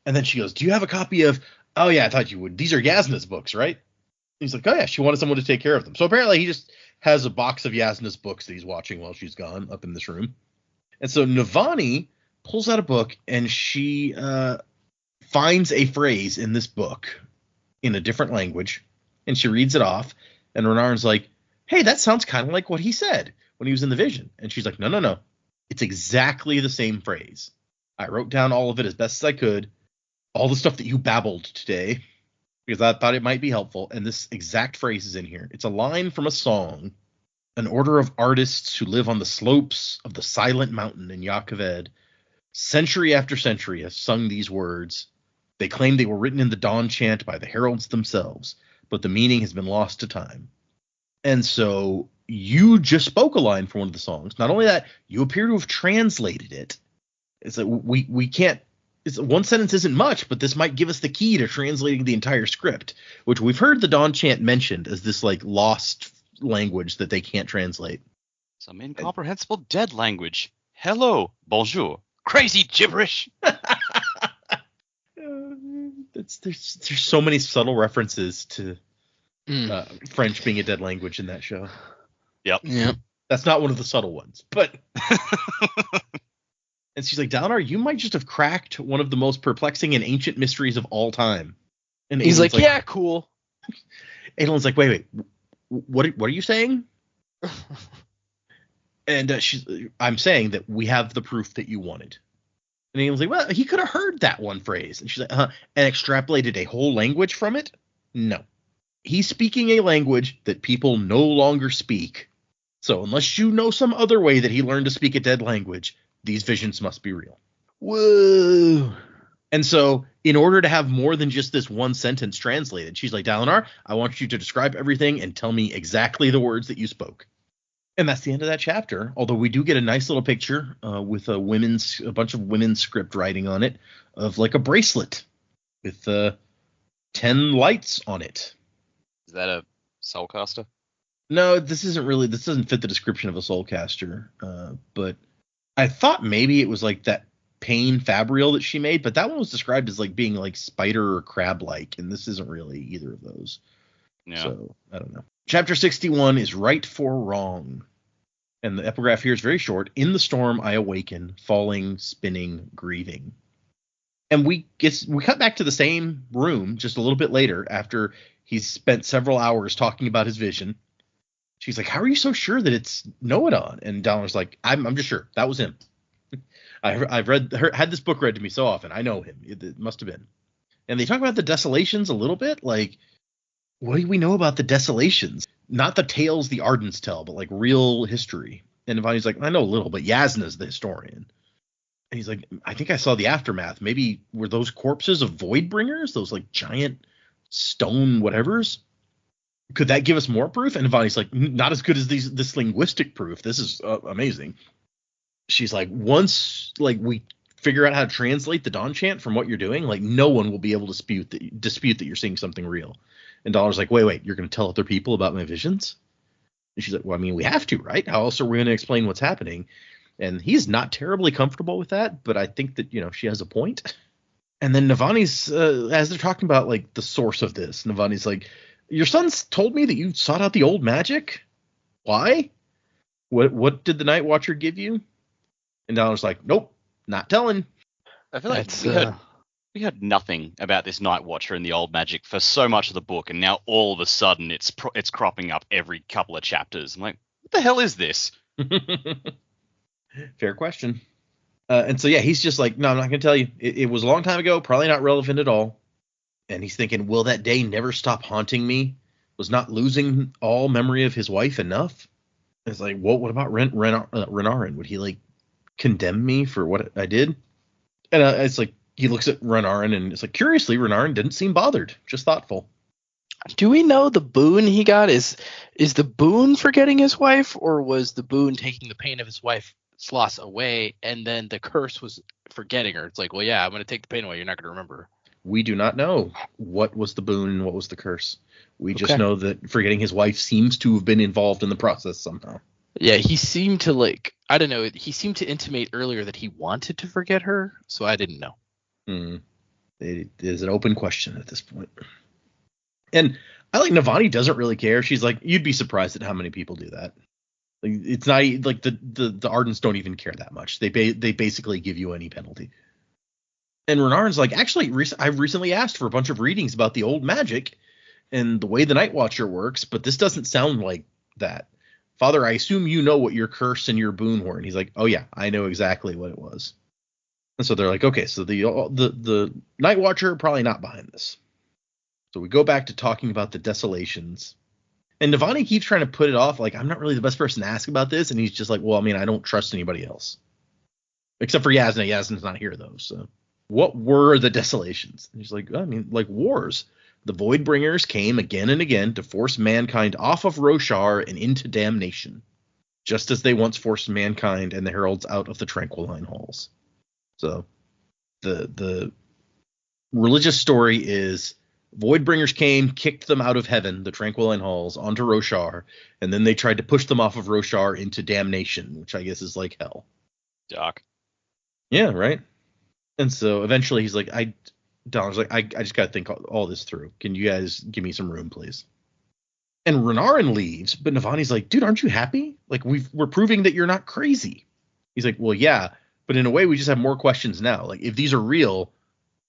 And then she goes, do you have a copy of, oh yeah, I thought you would. These are Yasna's books, right? And he's like, oh yeah, she wanted someone to take care of them. So apparently he just has a box of Yasna's books that he's watching while she's gone up in this room. And so Navani pulls out a book, and she finds a phrase in this book in a different language, and she reads it off, and Renarn's like, hey, that sounds kind of like what he said when he was in the vision. And she's like, no. It's exactly the same phrase. I wrote down all of it as best as I could, all the stuff that you babbled today, because I thought it might be helpful, and this exact phrase is in here. It's a line from a song. An order of artists who live on the slopes of the silent mountain in Yaakoved, century after century, have sung these words. They claim they were written in the dawn chant by the heralds themselves, but the meaning has been lost to time. And so you just spoke a line from one of the songs. Not only that, you appear to have translated it. It's like we can't. One sentence isn't much, but this might give us the key to translating the entire script, which we've heard the dawn chant mentioned as this, like, lost language that they can't translate. Some incomprehensible dead language. Hello, bonjour. Crazy gibberish. There's so many subtle references to French being a dead language in that show. Yep. That's not one of the subtle ones, but. And she's like, Dalinar, you might just have cracked one of the most perplexing and ancient mysteries of all time. And he's like, yeah, cool. Adolin's like, wait, what are you saying? And I'm saying that we have the proof that you wanted. And Adolin's like, well, he could have heard that one phrase. And she's like, and extrapolated a whole language from it? No. he's speaking a language that people no longer speak. So unless you know some other way that he learned to speak a dead language, these visions must be real. Whoa. And so in order to have more than just this one sentence translated, she's like, Dalinar, I want you to describe everything and tell me exactly the words that you spoke. And that's the end of that chapter. Although we do get a nice little picture with a bunch of women's script writing on it of like a bracelet with 10 lights on it. Is that a soulcaster? No, this doesn't fit the description of a soulcaster. But I thought maybe it was like that Pain Fabrial that she made, but that one was described as like being like spider or crab-like, and this isn't really either of those. Yeah. So I don't know. Chapter 61 is Right for Wrong. And the epigraph here is very short. In the storm I awaken, falling, spinning, grieving. And we cut back to the same room just a little bit later after he's spent several hours talking about his vision. She's like, how are you so sure that it's Noadon? And Dalinar's like, I'm just sure. That was him. I've had this book read to me so often. I know him. It must have been. And they talk about the desolations a little bit. Like, what do we know about the desolations? Not the tales the Ardents tell, but like real history. And Navani's like, I know a little, but Yasna's the historian. And he's like, I think I saw the aftermath. Maybe were those corpses of Voidbringers? Those like giant stone whatevers? Could that give us more proof? And Navani's like, not as good as this linguistic proof. This is amazing. She's like, once like we figure out how to translate the Dawn Chant from what you're doing, like no one will be able to dispute that you're seeing something real. And Dalinar's like, wait, you're going to tell other people about my visions? And she's like, well, I mean, we have to, right? How else are we going to explain what's happening? And he's not terribly comfortable with that, but I think that, she has a point. And then Navani's, as they're talking about like the source of this, Navani's like, your son's told me that you sought out the old magic. Why? What did the Night Watcher give you? And Dalinar's like, nope, not telling. I feel like we heard nothing about this Night Watcher and the old magic for so much of the book, and now all of a sudden it's cropping up every couple of chapters. I'm like, what the hell is this? Fair question. And so, yeah, he's just like, no, I'm not going to tell you. It was a long time ago, probably not relevant at all. And he's thinking, will that day never stop haunting me? Was not losing all memory of his wife enough? And it's like, what about Renarin? Would he, like, condemn me for what I did? And it's like, he looks at Renarin and it's like, curiously, Renarin didn't seem bothered, just thoughtful. Do we know the boon he got is the boon forgetting his wife, or was the boon taking the pain of his wife's loss away, and then the curse was forgetting her? It's like, well, yeah, I'm going to take the pain away. You're not going to remember her. We do not know what was the boon and what was the curse. We just know that forgetting his wife seems to have been involved in the process somehow. Yeah, he seemed to I don't know. He seemed to intimate earlier that he wanted to forget her, so I didn't know. It is an open question at this point. And I like Navani doesn't really care. She's like, you'd be surprised at how many people do that. Like, it's not like the Ardents don't even care that much. They basically give you any penalty. And Renarin's like, actually, I've recently asked for a bunch of readings about the old magic and the way the Night Watcher works, but this doesn't sound like that. Father, I assume you know what your curse and your boon were. And he's like, oh yeah, I know exactly what it was. And so they're like, okay, so the Night Watcher probably not behind this. So we go back to talking about the desolations. And Navani keeps trying to put it off, like, I'm not really the best person to ask about this. And he's just like, well, I mean, I don't trust anybody else. Except for Yasna. Yasna's not here, though. So what were the desolations? And he's like, I mean, like wars. The Voidbringers came again and again to force mankind off of Roshar and into damnation, just as they once forced mankind and the heralds out of the Tranquiline halls. So the religious story is Voidbringers came, kicked them out of heaven, the Tranquiline halls, onto Roshar, and then they tried to push them off of Roshar into damnation, which I guess is like hell. Dark. Yeah, right? And so eventually he's like, Dalinar's like, I just got to think all this through. Can you guys give me some room, please? And Renarin leaves, but Navani's like, dude, aren't you happy? Like, we're proving that you're not crazy. He's like, well, yeah, but in a way we just have more questions now. Like, if these are real,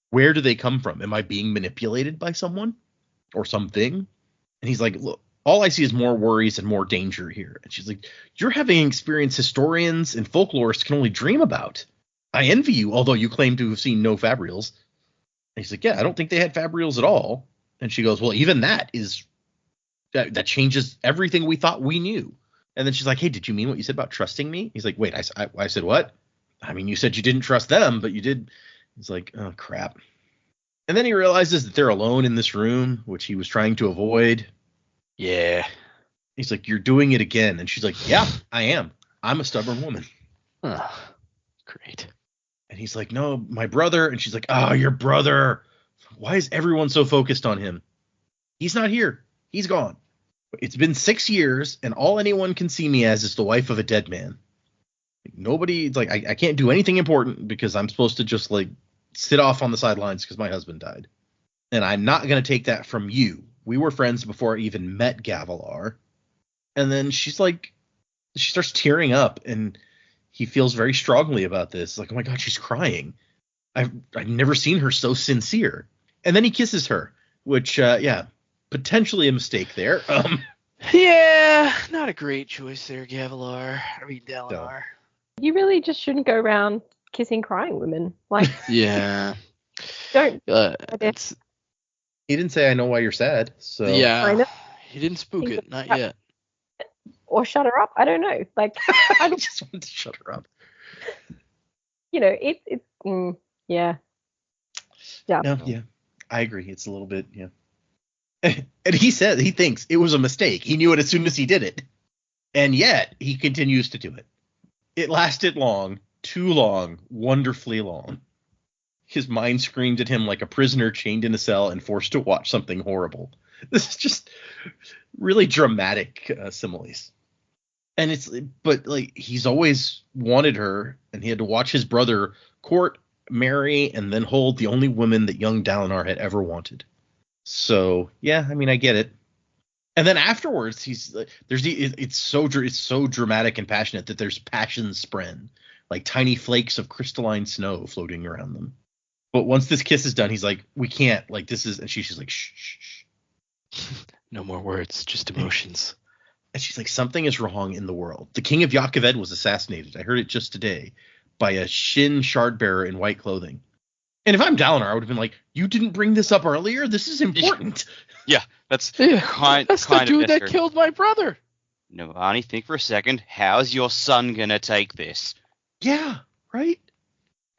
where do they come from? Am I being manipulated by someone or something? And he's like, look, all I see is more worries and more danger here. And she's like, you're having an experience historians and folklorists can only dream about. I envy you, although you claim to have seen no Fabrials. And he's like, yeah, I don't think they had Fabrials at all. And she goes, well, even that is That changes everything we thought we knew. And then she's like, hey, did you mean what you said about trusting me? He's like, wait, I said what? I mean, you said you didn't trust them, but you did. He's like, oh, crap. And then he realizes that they're alone in this room, which he was trying to avoid. Yeah. He's like, you're doing it again. And she's like, yeah, I am. I'm a stubborn woman. Oh, great. And he's like, no, my brother. And she's like, oh, your brother. Why is everyone so focused on him? He's not here. He's gone. It's been 6 years, and all anyone can see me as is the wife of a dead man. Nobody, like, I can't do anything important because I'm supposed to just, like, sit off on the sidelines because my husband died. And I'm not going to take that from you. We were friends before I even met Gavilar. And then she's like, she starts tearing up, and he feels very strongly about this. Like, oh my God, she's crying. I've never seen her so sincere. And then he kisses her, which, potentially a mistake there. Yeah, not a great choice there, Gavilar. I mean, Dalinar. You really just shouldn't go around kissing crying women. Like, Yeah. don't. It's He didn't say I know why you're sad. So yeah. Kind of. He didn't spook it, not Yeah. yet. Or shut her up. I don't know. Like, I just wanted to shut her up. you know, yeah. Yeah. No, yeah, I agree. It's a little bit, yeah. And he said he thinks it was a mistake. He knew it as soon as he did it. And yet he continues to do it. It lasted long, too long, wonderfully long. His mind screamed at him like a prisoner chained in a cell and forced to watch something horrible. This is just really dramatic similes. And but like, he's always wanted her, and he had to watch his brother court, marry, and then hold the only woman that young Dalinar had ever wanted. So yeah, I mean, I get it. And then afterwards, it's so dramatic and passionate that there's passion spread, like tiny flakes of crystalline snow floating around them. But once this kiss is done, he's like, we can't, like, this is, and she's like, shh, shh, shh. No more words, just emotions. And she's like, something is wrong in the world. The king of Yakaved was assassinated. I heard it just today by a Shin shard bearer in white clothing. And if I'm Dalinar, I would have been like, you didn't bring this up earlier? This is important. Yeah, that's That's the dude that killed my brother. No, Arnie, think for a second. How's your son gonna take this? Yeah, right?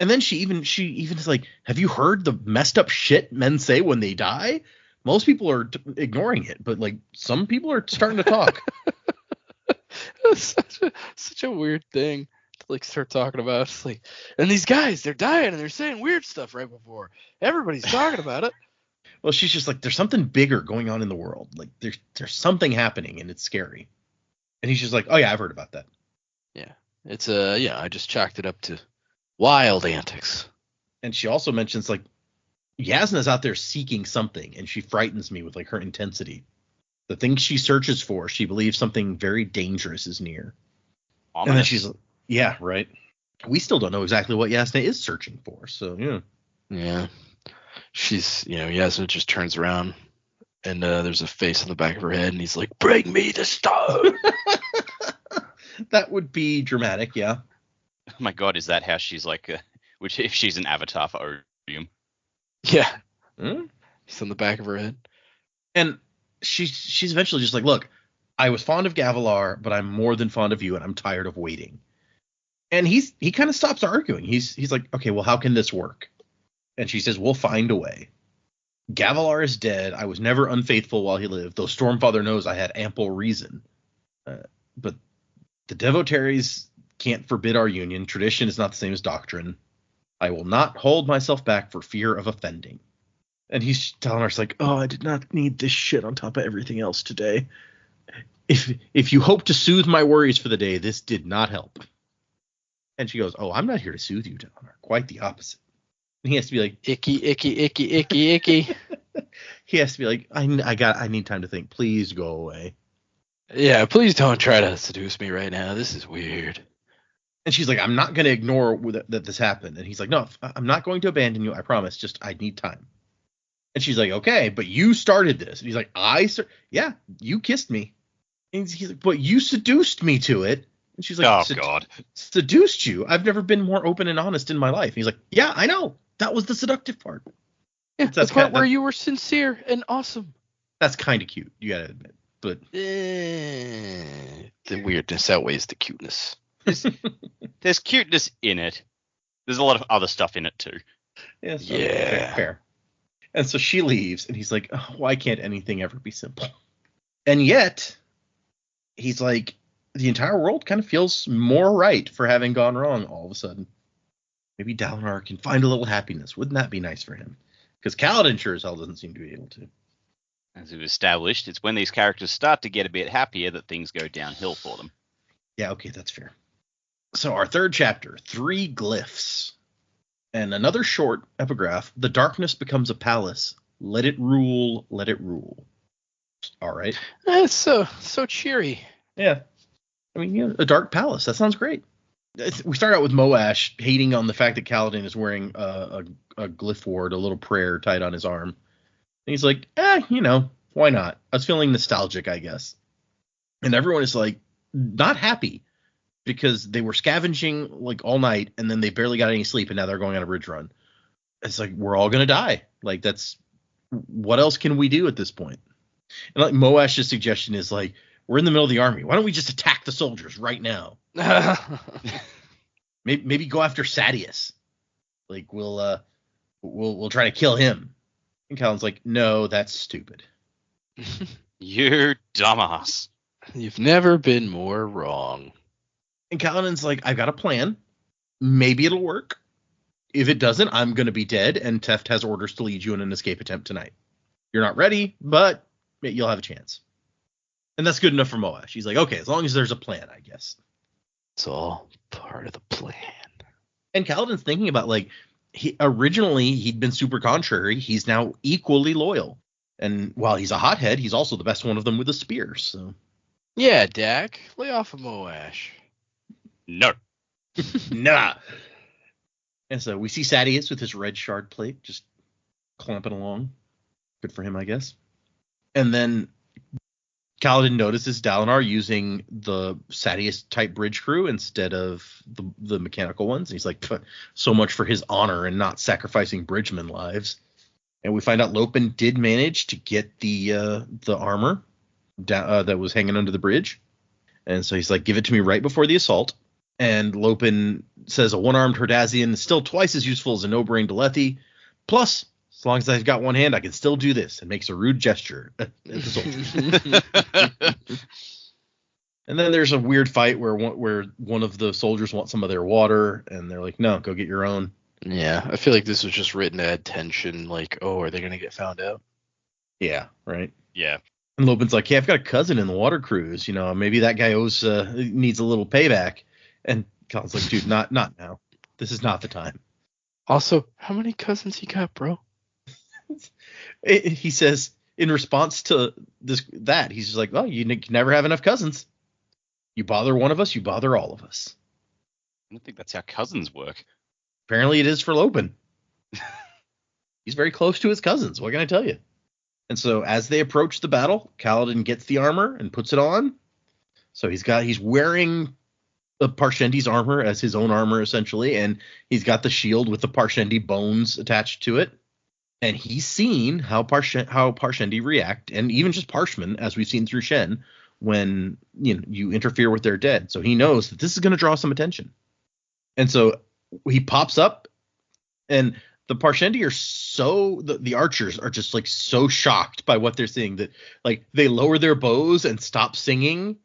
And then she even is like, have you heard the messed up shit men say when they die? Most people are ignoring it, but like some people are starting to talk. That's such a weird thing to like start talking about. It's like, and these guys, they're dying and they're saying weird stuff right before everybody's talking about it. Well, she's just like, there's something bigger going on in the world. Like there's something happening and it's scary. And he's just like, oh yeah, I've heard about that. Yeah, it's I just chalked it up to wild antics. And she also mentions like Yasna's out there seeking something, and she frightens me with like her intensity. The thing she searches for, she believes something very dangerous is near. Ominous. And then she's like, yeah, right. We still don't know exactly what Yasna is searching for. So yeah. Yeah. She's, Yasna just turns around and there's a face on the back of her head and he's like, bring me the stone. That would be dramatic. Yeah. Oh my God, is that how she's like, which if she's an avatar for Odium? Yeah. Hmm? He's on the back of her head. And she's eventually just like, look, I was fond of Gavilar, but I'm more than fond of you, and I'm tired of waiting. And he kind of stops arguing. He's like, okay, well, how can this work? And she says, we'll find a way. Gavilar is dead. I was never unfaithful while he lived, though Stormfather knows I had ample reason. But the devotaries can't forbid our union. Tradition is not the same as doctrine. I will not hold myself back for fear of offending. And he's telling us like, oh, I did not need this shit on top of everything else today. If you hope to soothe my worries for the day, this did not help. And she goes, oh, I'm not here to soothe you, Dalinar. Quite the opposite. And he has to be like, icky, icky, icky, icky, icky. He has to be like, I need time to think. Please go away. Yeah, please don't try to seduce me right now. This is weird. And she's like, I'm not going to ignore that this happened. And he's like, no, I'm not going to abandon you. I promise. Just I need time. And she's like, okay, but you started this. And he's like, yeah, you kissed me. And he's like, but you seduced me to it. And she's like, oh, God. Seduced you? I've never been more open and honest in my life. And he's like, yeah, I know. That was the seductive part. Yeah, that's the part where you were sincere and awesome. That's kind of cute. You got to admit. but The weirdness outweighs the cuteness. There's cuteness in it. There's a lot of other stuff in it too. yeah, so, Yeah. fair. And so she leaves, and he's like, oh, why can't anything ever be simple? And yet, he's like, the entire world kind of feels more right for having gone wrong all of a sudden. Maybe Dalinar can find a little happiness. Wouldn't that be nice for him? Because Kaladin sure as hell doesn't seem to be able to. As we've established, it's when these characters start to get a bit happier that things go downhill for them. Yeah, okay, that's fair. So our third chapter, 3 glyphs. And another short epigraph, the darkness becomes a palace. Let it rule, let it rule. All right. That's so cheery. Yeah. I mean, a dark palace. That sounds great. We start out with Moash hating on the fact that Kaladin is wearing a glyph ward, a little prayer tied on his arm. And he's like, why not? I was feeling nostalgic, I guess. And everyone is like, not happy because they were scavenging like all night and then they barely got any sleep and now they're going on a bridge run. It's like, we're all going to die. Like, what else can we do at this point? And like Moash's suggestion is like, we're in the middle of the army. Why don't we just attack the soldiers right now? Maybe go after Sadeas. Like we'll try to kill him. And Kaladin's like, no, that's stupid. You dumbass. You've never been more wrong. And Kaladin's like, I've got a plan. Maybe it'll work. If it doesn't, I'm going to be dead, and Teft has orders to lead you in an escape attempt tonight. You're not ready, but you'll have a chance. And that's good enough for Moash. He's like, okay, as long as there's a plan, I guess. It's all part of the plan. And Kaladin's thinking about, like, he'd been super contrary. He's now equally loyal. And while he's a hothead, he's also the best one of them with a spear. So Yeah, Dak, lay off of Moash. No. nah. And so we see Sadeas with his red shard plate just clumping along. Good for him, I guess. And then Kaladin notices Dalinar using the Sadeas type bridge crew instead of the mechanical ones. And he's like, so much for his honor and not sacrificing bridgemen lives. And we find out Lopen did manage to get the armor that was hanging under the bridge. And so he's like, give it to me right before the assault. And Lopen says a one-armed Herdazian is still twice as useful as a no-brain Delethi. Plus, as long as I've got one hand, I can still do this. And makes a rude gesture at the soldier. And then there's a weird fight where one of the soldiers wants some of their water, and they're like, no, go get your own. Yeah, I feel like this was just written to add tension. Like, oh, are they going to get found out? Yeah, right. Yeah. And Lopen's like, hey, I've got a cousin in the water cruise. Maybe that guy needs a little payback. And Colin's like, dude, not now. This is not the time. Also, how many cousins you got, bro? He says in response to he's just like, well, you can never have enough cousins. You bother one of us, you bother all of us. I don't think that's how cousins work. Apparently it is for Lopen. He's very close to his cousins. What can I tell you? And so as they approach the battle, Kaladin gets the armor and puts it on. So he's wearing the Parshendi's armor as his own armor, essentially, and he's got the shield with the Parshendi bones attached to it. And he's seen how Parshendi react, and even just Parshmen, as we've seen through Shen, when you interfere with their dead. So he knows that this is going to draw some attention. And so he pops up, and the Parshendi are the archers are just like so shocked by what they're seeing that like they lower their bows and stop singing,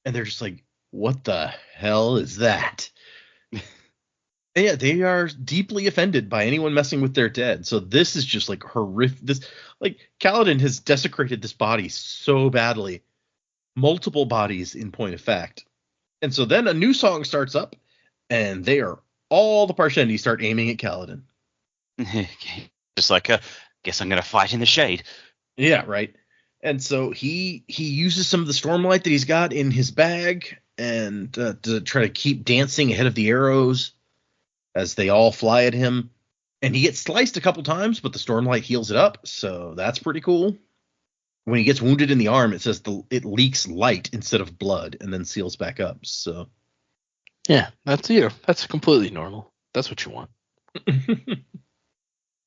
and they're just like, what the hell is that? And yeah, they are deeply offended by anyone messing with their dead. So this is just like horrific. Kaladin has desecrated this body so badly. Multiple bodies in point of fact. And so then a new song starts up, and all the Parshendi start aiming at Kaladin. Just like, guess I'm going to fight in the shade. Yeah, right. And so he uses some of the stormlight that he's got in his bag and to try to keep dancing ahead of the arrows as they all fly at him. And he gets sliced a couple times, but the stormlight heals it up, so that's pretty cool. When he gets wounded in the arm, it says it leaks light instead of blood and then seals back up. So yeah, that's completely normal. That's what you want.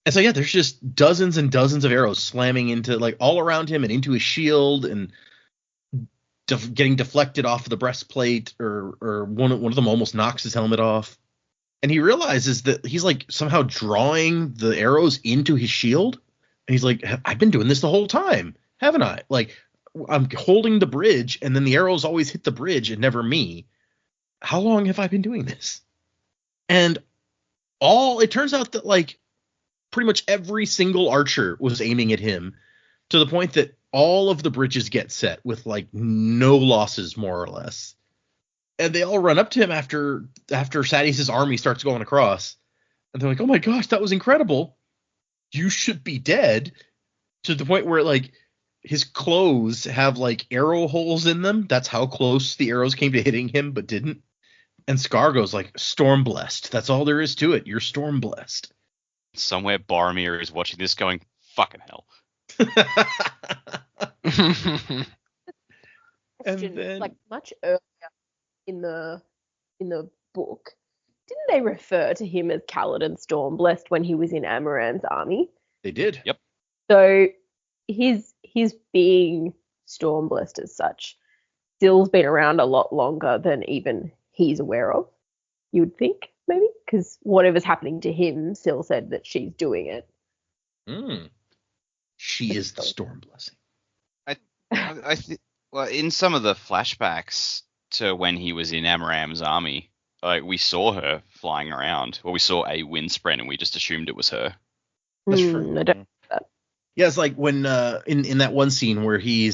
And so yeah, there's just dozens and dozens of arrows slamming into like all around him and into his shield, and getting deflected off of the breastplate, or one of them almost knocks his helmet off. And he realizes that he's like somehow drawing the arrows into his shield. And he's like, I've been doing this the whole time, haven't I? Like, I'm holding the bridge, and then the arrows always hit the bridge and never me. How long have I been doing this? And it turns out that like pretty much every single archer was aiming at him, to the point that all of the bridges get set with like no losses, more or less. And they all run up to him after Sadeas' army starts going across. And they're like, oh my gosh, that was incredible. You should be dead. To the point where like his clothes have like arrow holes in them. That's how close the arrows came to hitting him, but didn't. And Scar goes like, storm blessed. That's all there is to it. You're storm blessed. Somewhere Boromir is watching this going, fucking hell. Question, like much earlier in the book, didn't they refer to him as Kaladin Stormblessed when he was in Amaran's army? They did. Yep. So his being Stormblessed as such still's been around a lot longer than even he's aware of, you would think, maybe, because whatever's happening to him, Syl said that she's doing it. She is the storm blessing. I think, well, in some of the flashbacks to when he was in Amaram's army, like we saw her flying around, or we saw a windspread, and we just assumed it was her. That's true. I don't know that. Yeah, it's like when in that one scene where he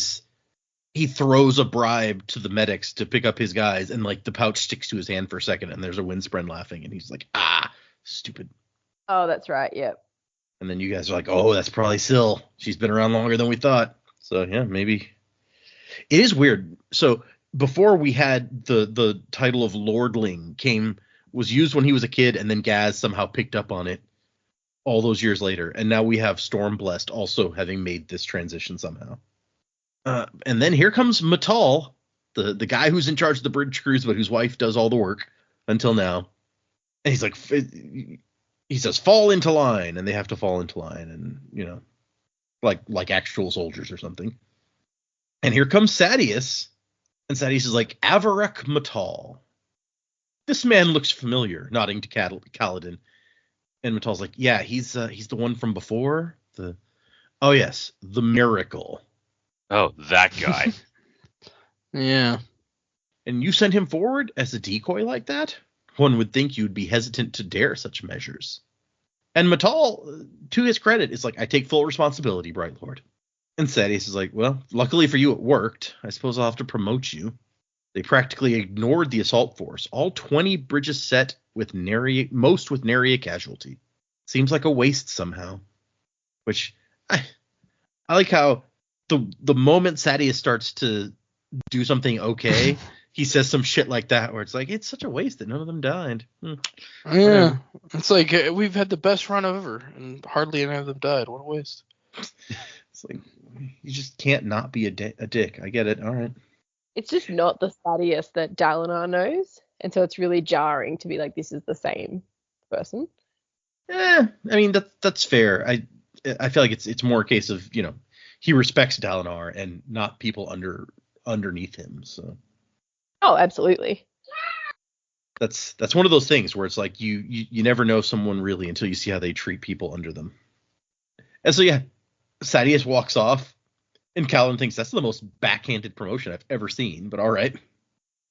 throws a bribe to the medics to pick up his guys, and like the pouch sticks to his hand for a second, and there's a windspread laughing, and he's like, stupid. Oh, that's right. Yep. And then you guys are like, oh, that's probably Syl. She's been around longer than we thought. So yeah, maybe. It is weird. So before we had the title of Lordling was used when he was a kid, and then Gaz somehow picked up on it all those years later. And now we have Stormblessed also having made this transition somehow. And then here comes Matal, the guy who's in charge of the bridge crews, but whose wife does all the work until now. And he's like, he says, fall into line, and they have to fall into line, and, you know, like actual soldiers or something. And here comes Sadeas, and Sadeas is like, Avarek Matal. This man looks familiar, nodding to Kaladin. And Matal's like, yeah, he's the one from before. Oh yes, the miracle. Oh, that guy. Yeah. And you sent him forward as a decoy like that? One would think you'd be hesitant to dare such measures. And Matal, to his credit, is like, I take full responsibility, Bright Lord. And Sadeas is like, well, luckily for you it worked. I suppose I'll have to promote you. They practically ignored the assault force. All 20 bridges set with most with nary a casualty. Seems like a waste somehow. Which, I like how the moment Sadeas starts to do something okay, he says some shit like that where it's like, it's such a waste that none of them died. Yeah. It's like, we've had the best run ever, and hardly any of them died. What a waste. It's like, you just can't not be a dick. I get it. All right. It's just not the Sadeas that Dalinar knows, and so it's really jarring to be like, this is the same person. I mean, that's fair. I feel like it's more a case of, you know, he respects Dalinar and not people underneath him. So. Oh, absolutely. That's one of those things where it's like you never know someone really until you see how they treat people under them. And so yeah, Sadeas walks off, and Kaladin thinks that's the most backhanded promotion I've ever seen, but all right.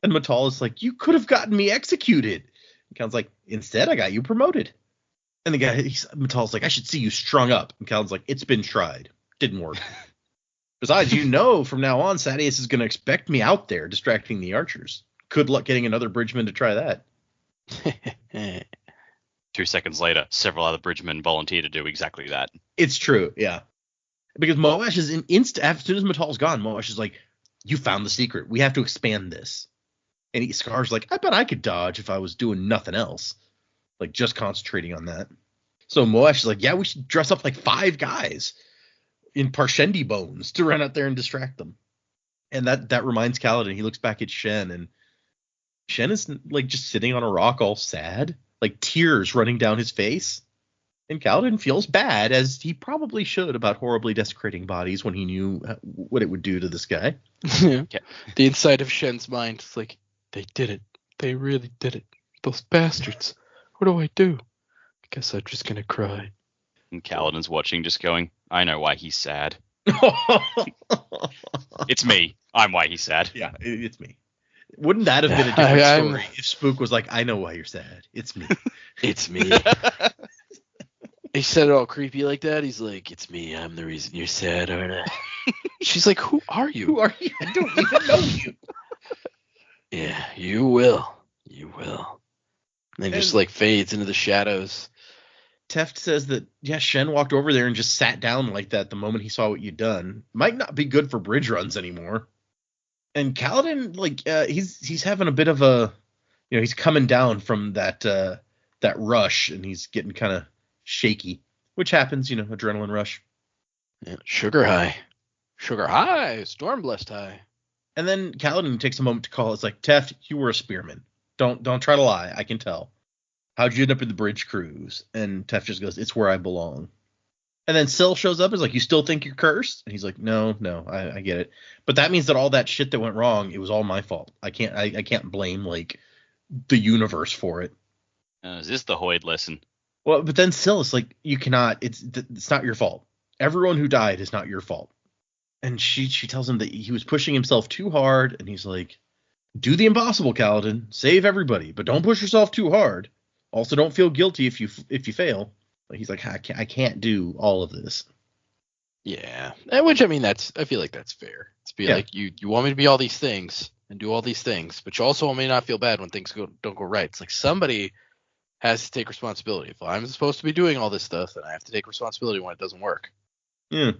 And Matal is like, you could have gotten me executed. And Kaladin's like, instead I got you promoted. And the guy, Matal's like, I should see you strung up. And Kaladin's like, it's been tried. Didn't work. Besides, you know, from now on, Sadeas is going to expect me out there distracting the archers. Good luck getting another bridgeman to try that. 2 seconds later, several other bridgemen volunteer to do exactly that. It's true, yeah. Because Moash is as soon as Matal's gone, Moash is like, you found the secret. We have to expand this. And Scar's like, I bet I could dodge if I was doing nothing else. Like, just concentrating on that. So Moash is like, yeah, we should dress up like 5 guys in Parshendi bones to run out there and distract them. And that reminds Kaladin. He looks back at Shen, and Shen is like just sitting on a rock all sad, like tears running down his face. And Kaladin feels bad, as he probably should, about horribly desecrating bodies when he knew what it would do to this guy. The inside of Shen's mind is like, they did it. They really did it. Those bastards. What do I do? I guess I'm just going to cry. And Kaladin's watching, just going, I know why he's sad. It's me. I'm why he's sad. Yeah, it's me. Wouldn't that have been a different story if Spook was like, I know why you're sad. It's me. It's me. He said it all creepy like that. He's like, it's me. I'm the reason you're sad, aren't I? She's like, who are you? Who are you? I don't even know you. Yeah, you will. You will. And then just like fades into the shadows. Teft says that, yeah, Shen walked over there and just sat down like that the moment he saw what you'd done. Might not be good for bridge runs anymore. And Kaladin, like, he's having a bit of a, he's coming down from that rush, and he's getting kind of shaky, which happens, adrenaline rush. Yeah, sugar high. Sugar high. Storm blessed high. And then Kaladin takes a moment to call. It's like, Teft, you were a spearman. Don't try to lie. I can tell. How'd you end up in the bridge crews? And Teft just goes, it's where I belong. And then Syl shows up and is like, you still think you're cursed? And he's like, no, I get it. But that means that all that shit that went wrong, it was all my fault. I can't blame, like, the universe for it. Is this the Hoyd lesson? Well, but then Syl is like, you cannot, it's not your fault. Everyone who died is not your fault. And she tells him that he was pushing himself too hard, and he's like, do the impossible, Kaladin. Save everybody, but don't push yourself too hard. Also, don't feel guilty if you fail. He's like, I can't do all of this. Yeah, which I feel like that's fair. It's like, you want me to be all these things and do all these things, but you also want me to not feel bad when things don't go right. It's like somebody has to take responsibility. If I'm supposed to be doing all this stuff, then I have to take responsibility when it doesn't work. Yeah.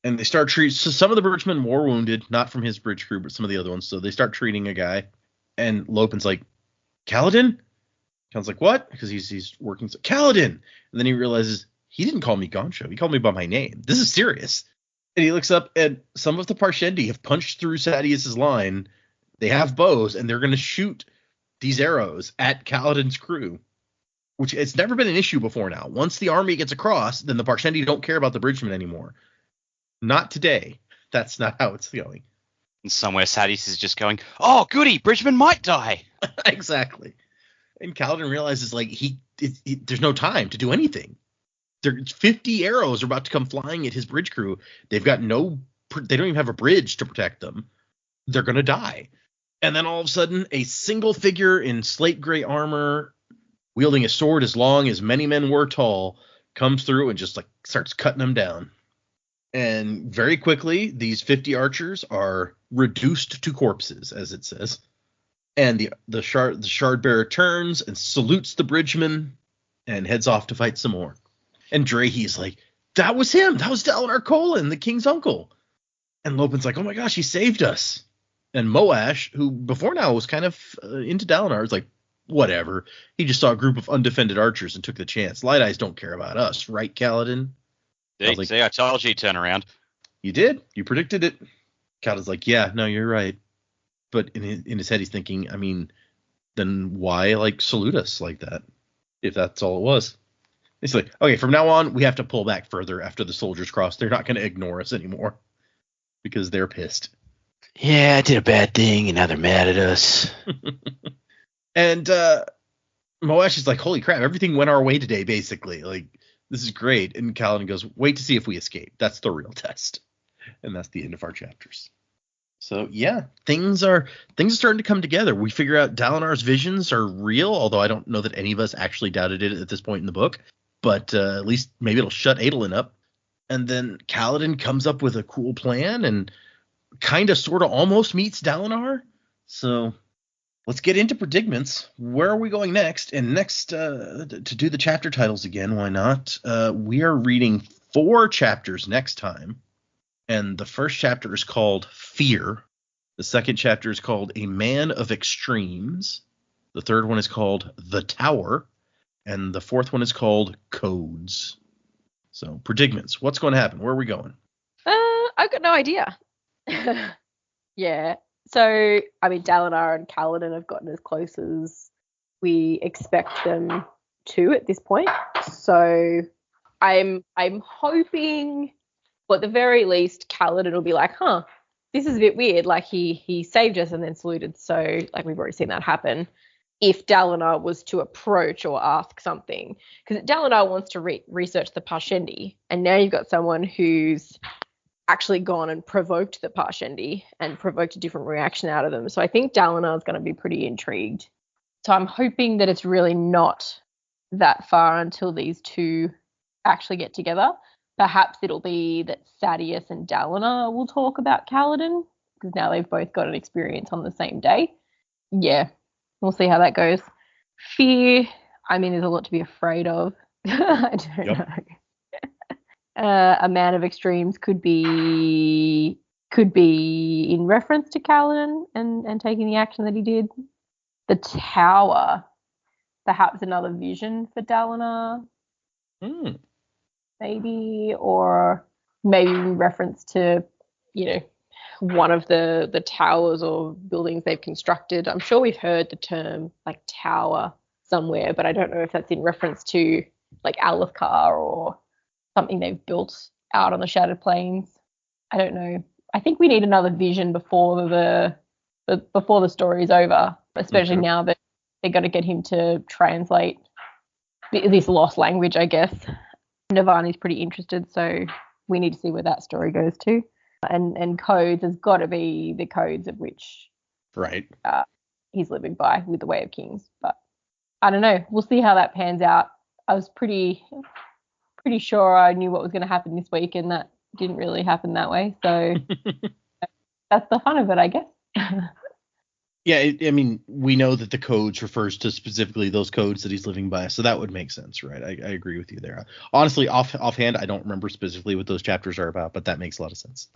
And they start treating, so some of the bridgemen were wounded, not from his bridge crew, but some of the other ones. So they start treating a guy, and Lopin's like, Kaladin? Kaladin's like, what? Because he's working. So, Kaladin! And then he realizes he didn't call me Goncho. He called me by my name. This is serious. And he looks up, and some of the Parshendi have punched through Sadius's line. They have bows, and they're going to shoot these arrows at Kaladin's crew, which it's never been an issue before now. Once the army gets across, then the Parshendi don't care about the bridgemen anymore. Not today. That's not how it's going. And somewhere Sadius is just going, oh, goody, bridgemen might die. Exactly. And Kaladin realizes, like, there's no time to do anything. 50 arrows are about to come flying at his bridge crew. They've got they don't even have a bridge to protect them. They're going to die. And then all of a sudden, a single figure in slate gray armor, wielding a sword as long as many men were tall, comes through and just, like, starts cutting them down. And very quickly, these 50 archers are reduced to corpses, as it says. And the shard bearer turns and salutes the bridgeman and heads off to fight some more. And Drahe's like, that was him. That was Dalinar Kholin, the king's uncle. And Lopin's like, oh my gosh, he saved us. And Moash, who before now was kind of into Dalinar, is like, whatever. He just saw a group of undefended archers and took the chance. Light Eyes don't care about us, right, Kaladin? I told you he'd turn around. You did. You predicted it. Kaladin's like, yeah, no, you're right. But in his head, he's thinking, I mean, then why, like, salute us like that, if that's all it was? It's like, okay, from now on, we have to pull back further after the soldiers cross. They're not going to ignore us anymore because they're pissed. Yeah, I did a bad thing, and now they're mad at us. And Moash is like, holy crap, everything went our way today, basically. Like, this is great. And Kaladin goes, wait to see if we escape. That's the real test. And that's the end of our chapters. So, yeah, things are starting to come together. We figure out Dalinar's visions are real, although I don't know that any of us actually doubted it at this point in the book. But at least maybe it'll shut Adolin up. And then Kaladin comes up with a cool plan and kind of sort of almost meets Dalinar. So let's get into predicaments. Where are we going next? And next, to do the chapter titles again, why not? We are reading 4 chapters next time. And the first chapter is called Fear. The second chapter is called A Man of Extremes. The third one is called The Tower. And the fourth one is called Codes. So, predicaments. What's going to happen? Where are we going? I've got no idea. Yeah. So, I mean, Dalinar and Kaladin have gotten as close as we expect them to at this point. So I'm hoping, well, at the very least, Kaladin will be like, huh, this is a bit weird. Like he saved us and then saluted. So like we've already seen that happen. If Dalinar was to approach or ask something, because Dalinar wants to research the Parshendi, and now you've got someone who's actually gone and provoked the Parshendi and provoked a different reaction out of them. So I think Dalinar is going to be pretty intrigued. So I'm hoping that it's really not that far until these two actually get together. Perhaps it'll be that Sadeas and Dalinar will talk about Kaladin, because now they've both got an experience on the same day. Yeah, we'll see how that goes. Fear, I mean, there's a lot to be afraid of. I don't know. A man of extremes could be in reference to Kaladin and taking the action that he did. The Tower, perhaps another vision for Dalinar. Maybe, or maybe in reference to, one of the towers or buildings they've constructed. I'm sure we've heard the term like tower somewhere, but I don't know if that's in reference to like Alethkar or something they've built out on the Shattered Plains. I don't know. I think we need another vision before the story's over, especially now that they're going to get him to translate this lost language, I guess. Navani's pretty interested, so we need to see where that story goes to. And codes, there's got to be the codes of which he's living by with the Way of Kings. But I don't know. We'll see how that pans out. I was pretty sure I knew what was going to happen this week, and that didn't really happen that way. So that's the fun of it, I guess. Yeah, I mean, we know that the codes refers to specifically those codes that he's living by, so that would make sense, right? I agree with you there. Honestly, offhand, I don't remember specifically what those chapters are about, but that makes a lot of sense.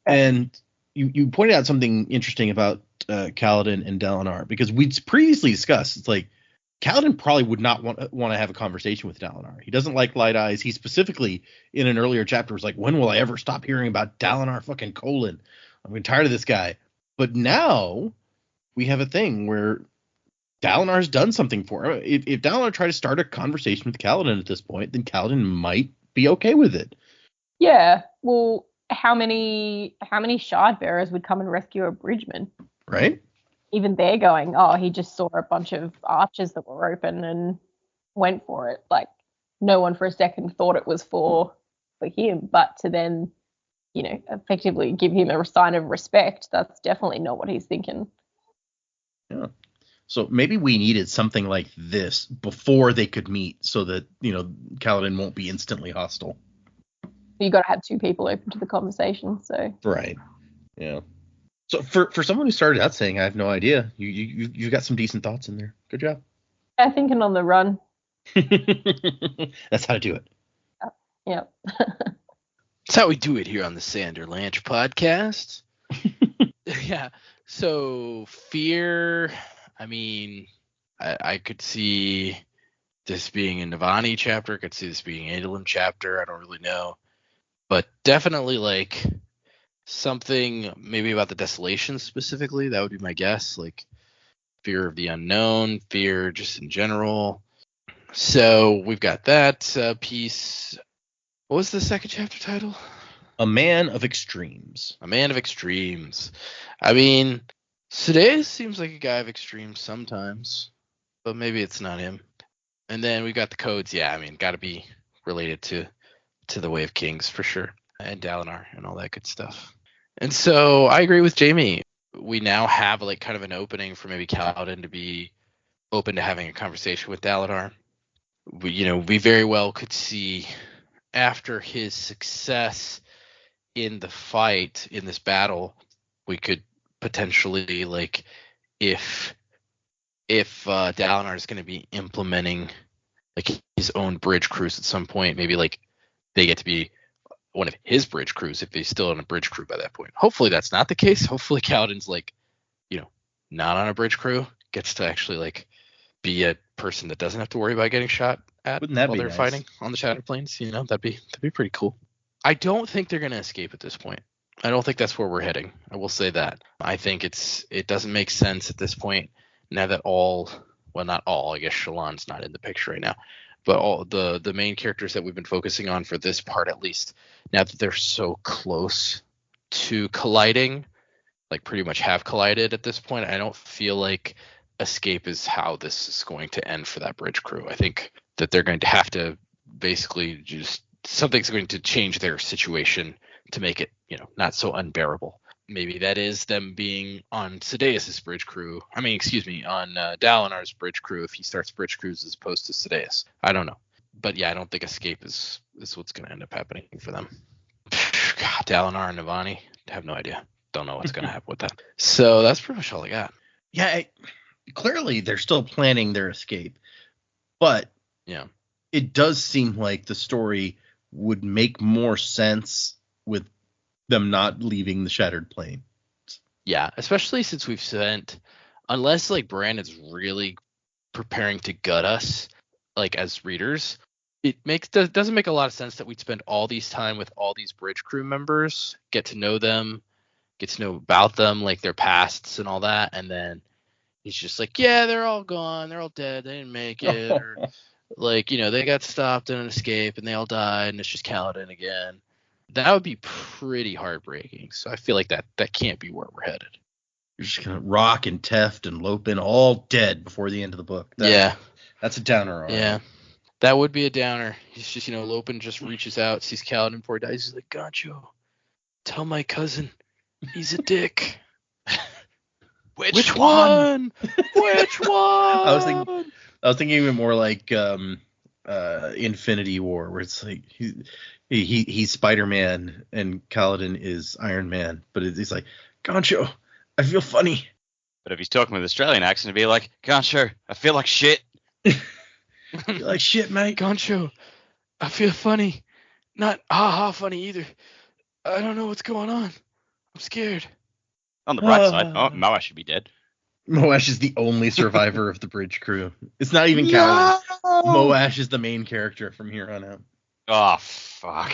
And you pointed out something interesting about Kaladin and Dalinar, because we'd previously discussed, it's like, Kaladin probably would not want to have a conversation with Dalinar. He doesn't like light eyes. He specifically, in an earlier chapter, was like, when will I ever stop hearing about Dalinar fucking Colin? I'm tired of this guy. But now we have a thing where Dalinar's done something for him. If Dalinar tried to start a conversation with Kaladin at this point, then Kaladin might be okay with it. Yeah. Well, how many shard bearers would come and rescue a bridgeman? Right? Even they're going, oh, he just saw a bunch of arches that were open and went for it. Like, no one for a second thought it was for him, but to then, effectively give him a sign of respect, that's definitely not what he's thinking. Yeah. So maybe we needed something like this before they could meet, so that, Kaladin won't be instantly hostile. You got to have two people open to the conversation, so. Right. Yeah. So for someone who started out saying I have no idea, you got some decent thoughts in there. Good job. Yeah, thinking on the run. That's how to do it. Yeah. That's how we do it here on the Sanderlanche podcast. Yeah. So fear, I mean, I could see this being a Navani chapter. I could see this being an Adolin chapter. I don't really know. But definitely like something maybe about the desolation specifically. That would be my guess. Like fear of the unknown, fear just in general. So we've got that piece. What was the second chapter title? A Man of Extremes. A Man of Extremes. I mean, Sadeas seems like a guy of extremes sometimes, but maybe it's not him. And then we've got the codes. Yeah, I mean, got to be related to the Way of Kings for sure, and Dalinar and all that good stuff. And so I agree with Jamie. We now have like kind of an opening for maybe Kaladin to be open to having a conversation with Dalinar. We very well could see after his success in the fight, in this battle, we could potentially, like, if Dalinar is going to be implementing like his own bridge crews at some point, maybe like they get to be one of his bridge crews if he's still on a bridge crew by that point. Hopefully that's not the case. Hopefully Kaladin's like, not on a bridge crew, gets to actually like be a person that doesn't have to worry about getting shot at while they're fighting on the Shattered Plains. That'd be pretty cool. I don't think they're gonna escape at this point. I don't think that's where we're heading. I will say that. I think it doesn't make sense at this point now that not all, I guess Shallan's not in the picture right now, but all the main characters that we've been focusing on for this part, at least, now that they're so close to colliding, like pretty much have collided at this point, I don't feel like escape is how this is going to end for that bridge crew. I think that they're going to have to basically just something's going to change their situation to make it, not so unbearable. Maybe that is them being on Sidaeus' bridge crew. I mean, excuse me, on Dalinar's bridge crew if he starts bridge crews as opposed to Sidaeus. I don't know. But yeah, I don't think escape is what's going to end up happening for them. God, Dalinar and Navani, have no idea. Don't know what's going to happen with that. So that's pretty much all I got. Yeah, clearly they're still planning their escape. But yeah, it does seem like the story would make more sense with them not leaving the Shattered Plane. Yeah, especially since we've spent, unless like Brandon's really preparing to gut us, like as readers, it doesn't make a lot of sense that we'd spend all these time with all these bridge crew members, get to know them, get to know about them, like their pasts and all that, and then he's just like, yeah, they're all gone, they're all dead, they didn't make it, or like, they got stopped in an escape and they all died, and it's just Kaladin again. That would be pretty heartbreaking. So I feel like that can't be where we're headed. You're just gonna Rock and Teft and Lopin all dead before the end of the book. That's a downer. Yeah, that would be a downer. He's just, Lopin just reaches out, sees Kaladin before he dies. He's like, Gancho, tell my cousin he's a dick. Which one? Which one? I was thinking even more like Infinity War, where it's like he's Spider-Man and Kaladin is Iron Man, but he's like, Gancho, I feel funny. But if he's talking with Australian accent, it'd be like, Gancho, I feel like shit. I feel like shit, mate. Gancho, I feel funny. Not ha-ha funny either. I don't know what's going on. I'm scared. On the bright side, Moash should be dead. Moash is the only survivor of the bridge crew. It's not even Kaladin. Moash is the main character from here on out. Oh, fuck.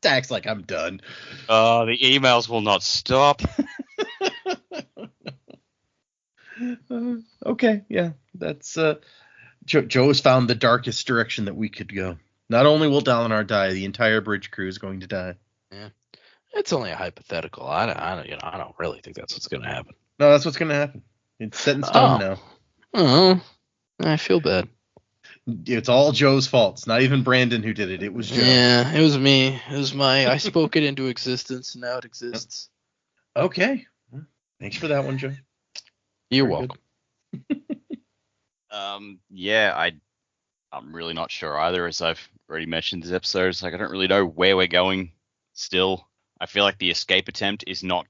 Dak's like, I'm done. Oh, the emails will not stop. Okay, yeah. That's Joe's found the darkest direction that we could go. Not only will Dalinar die, the entire bridge crew is going to die. Yeah. It's only a hypothetical. I don't really think that's what's going to happen. No, that's what's going to happen. It's set in stone now. Oh, I feel bad. It's all Joe's fault. It's not even Brandon who did it. It was Joe. Yeah, it was me. It was I spoke it into existence, and now it exists. Okay. Thanks for that one, Joe. You're welcome. Yeah, I'm really not sure either, as I've already mentioned this episode. It's like I don't really know where we're going still. I feel like the escape attempt it's not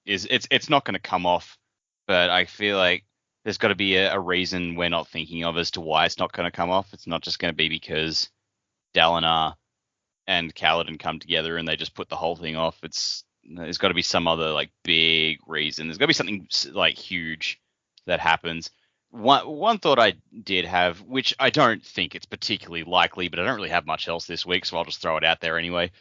going to come off, but I feel like there's got to be a reason we're not thinking of as to why it's not going to come off. It's not just going to be because Dalinar and Kaladin come together and they just put the whole thing off. There's got to be some other like big reason. There's got to be something like huge that happens. One thought I did have, which I don't think it's particularly likely, but I don't really have much else this week, so I'll just throw it out there anyway.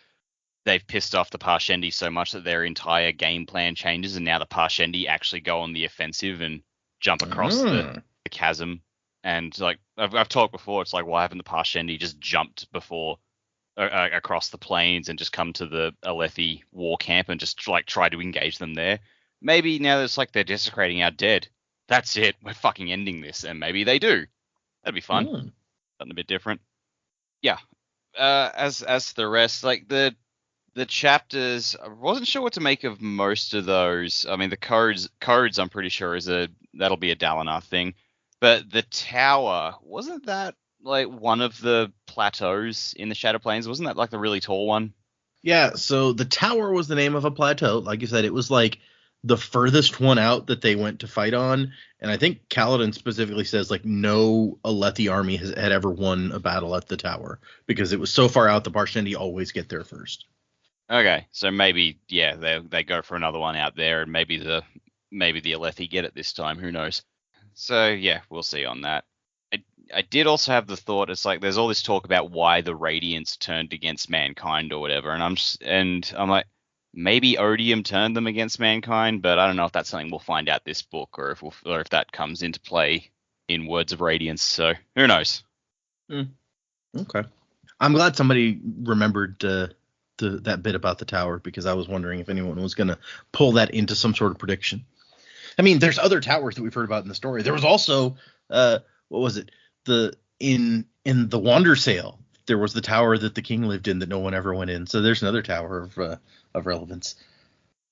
They've pissed off the Parshendi so much that their entire game plan changes, and now the Parshendi actually go on the offensive and jump across the chasm. And like I've talked before, it's like, why haven't the Parshendi just jumped before across the plains and just come to the Alethi war camp and just like try to engage them there? Maybe now it's like they're desecrating our dead. That's it. We're fucking ending this, and maybe they do. That'd be fun. Something a bit different. Yeah. As to the rest, like the chapters, I wasn't sure what to make of most of those. I mean, the codes, I'm pretty sure that'll be a Dalinar thing. But the tower, wasn't that like one of the plateaus in the Shadow Plains? Wasn't that like the really tall one? Yeah. So the tower was the name of a plateau. Like you said, it was like the furthest one out that they went to fight on. And I think Kaladin specifically says like no Alethi army had ever won a battle at the tower because it was so far out the Parshendi always get there first. Okay, so maybe they go for another one out there, and maybe the Alethi get it this time. Who knows? So yeah, we'll see on that. I did also have the thought, it's like there's all this talk about why the Radiants turned against mankind or whatever, and I'm like, maybe Odium turned them against mankind, but I don't know if that's something we'll find out this book or if that comes into play in Words of Radiance. So who knows? Okay. I'm glad somebody remembered that bit about the tower, because I was wondering if anyone was going to pull that into some sort of prediction. I mean, there's other towers that we've heard about in the story. There was also, what was it? In the Wandersail, there was the tower that the king lived in that no one ever went in. So there's another tower of relevance.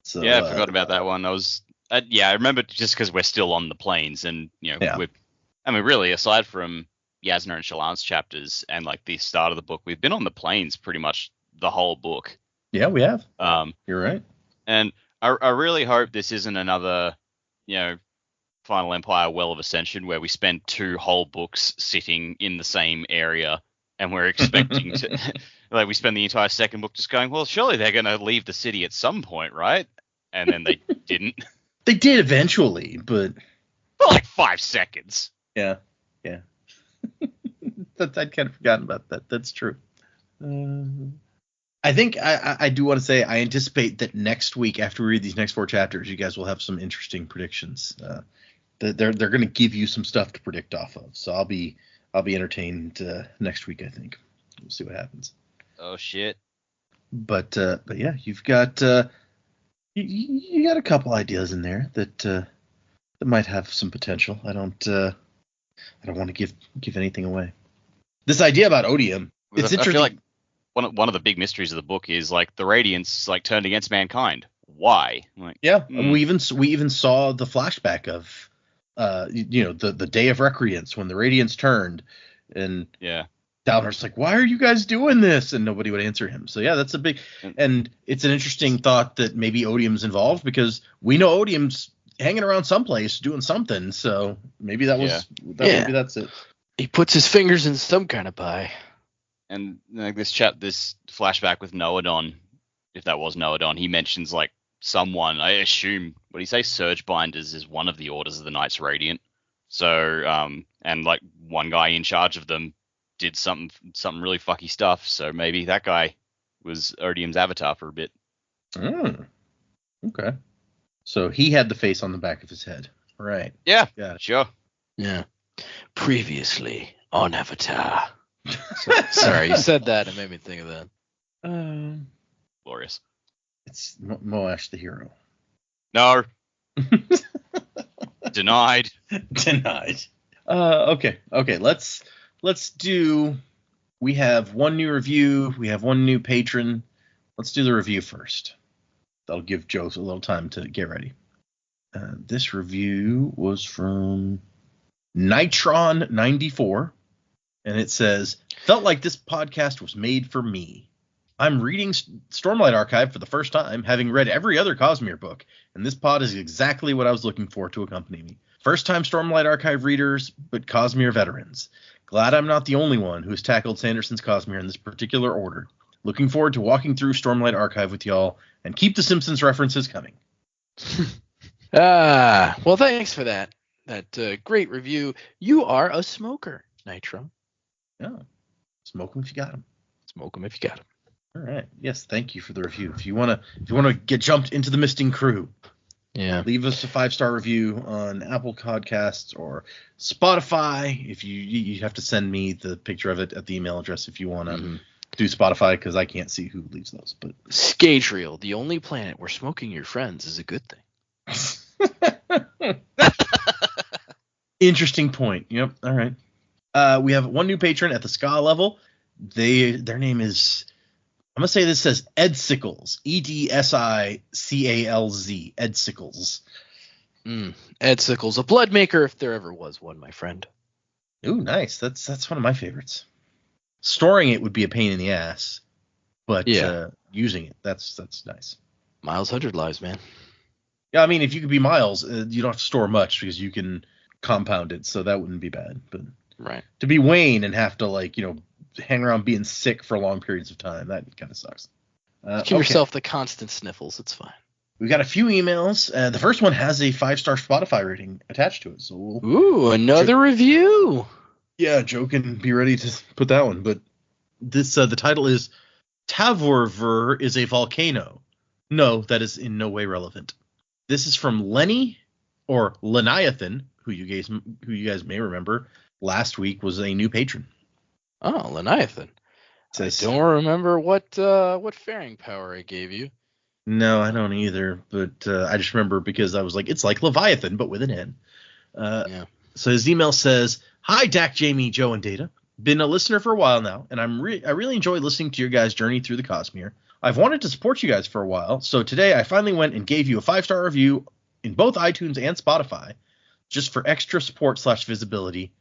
So Yeah, I forgot about that one. I remember just because we're still on the plains, and really, aside from Yasna and Shallan's chapters and like the start of the book, we've been on the plains pretty much the whole book. Yeah, we have. You're right. And I really hope this isn't another, Final Empire Well of Ascension where we spend 2 whole books sitting in the same area, and we're expecting to, like, we spend the entire second book just going, well, surely they're going to leave the city at some point, right? And then they didn't. They did eventually, but for like 5 seconds. Yeah. I'd kind of forgotten about that. That's true. I think I do want to say I anticipate that next week, after we read these next 4 chapters, you guys will have some interesting predictions. They're going to give you some stuff to predict off of. So I'll be entertained next week. I think we'll see what happens. Oh shit! But yeah, you've got you got a couple ideas in there that might have some potential. I don't want to give anything away. This idea about odium, it's interesting. I feel like one of the big mysteries of the book is like the Radiants like turned against mankind. Why? We even saw the flashback of the day of recreance when the Radiants turned, and Dalinar's like, why are you guys doing this? And nobody would answer him. So yeah, that's a big, and it's an interesting thought that maybe odium's involved, because we know odium's hanging around someplace doing something. So maybe maybe that's it. He puts his fingers in some kind of pie. And like this flashback with Noadon, if that was Noadon, he mentions like someone, I assume, what do you say, Surge Binders is one of the orders of the Knights Radiant. So and like one guy in charge of them did something really fucky stuff. So maybe that guy was Odium's avatar for a bit. Okay. So he had the face on the back of his head. Right. Yeah. Sure. Yeah. Previously on Avatar. Sorry, you said that. It made me think of that. Glorious. It's Moash the hero. No. Denied. Okay. Let's do. We have one new review. We have one new patron. Let's do the review first. That'll give Joe a little time to get ready. This review was from Nitron94, and it says, felt like this podcast was made for me. I'm reading Stormlight Archive for the first time, having read every other Cosmere book, and this pod is exactly what I was looking for to accompany me. First-time Stormlight Archive readers, but Cosmere veterans. Glad I'm not the only one who has tackled Sanderson's Cosmere in this particular order. Looking forward to walking through Stormlight Archive with y'all, and keep the Simpsons references coming. Well, thanks for that great review. You are a smoker, Nitro. Yeah. Smoke them if you got them. Smoke them if you got them. All right. Yes, thank you for the review. If you want to get jumped into the misting crew, leave us a 5-star review on Apple Podcasts or Spotify. If you have to send me the picture of it at the email address if you want to do Spotify, because I can't see who leaves those. But Scadrial, the only planet where smoking your friends is a good thing. Interesting point. Yep. All right. We have one new patron at the ska level. Their name is, I'm gonna say this says Ed Sickles, EDSICALZ, Ed Sickles. Ed Sickles, a blood maker if there ever was one, my friend. Ooh, nice. That's one of my favorites. Storing it would be a pain in the ass, but using it, that's nice. Miles 100 lives, man. Yeah, I mean, if you could be Miles, you don't have to store much because you can compound it, so that wouldn't be bad. But to be Wayne and have to hang around being sick for long periods of time, that kind of sucks. Give yourself the constant sniffles. It's fine. We've got a few emails. The first one has a 5-star Spotify rating attached to it. So another review. Yeah, Joe can be ready to put that one. But this the title is Tavorver is a volcano. No, that is in no way relevant. This is from Lenny, or Leniathan, who you guys may remember last week was a new patron. Oh, Leviathan. I Says, don't remember what faring power I gave you. no, I don't either, but I just remember because I was like, it's like Leviathan, but with an N. Yeah. So his email says, "Hi, Dak, Jamie, Joe, and Data. Been a listener for a while now, and I really enjoy listening to your guys' journey through the Cosmere. I've wanted to support you guys for a while, so today I finally went and gave you a 5-star review in both iTunes and Spotify, just for extra support / visibility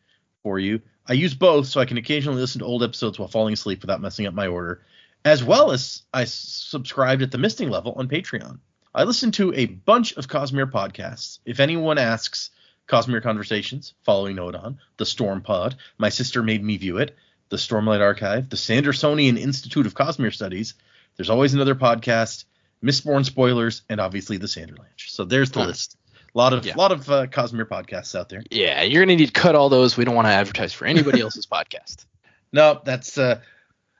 for you. I use both so I can occasionally listen to old episodes while falling asleep without messing up my order, as well as I subscribed at the Misting level on Patreon. I listen to a bunch of Cosmere podcasts. If anyone asks, Cosmere Conversations, following Nodon, The Storm Pod, My Sister Made Me View It, The Stormlight Archive, The Sandersonian Institute of Cosmere Studies, there's always another podcast, Mistborn Spoilers, and obviously The Sanderlanche. So there's the list. A lot of Cosmere podcasts out there. Yeah, you're gonna need to cut all those. We don't want to advertise for anybody else's podcast. No, that's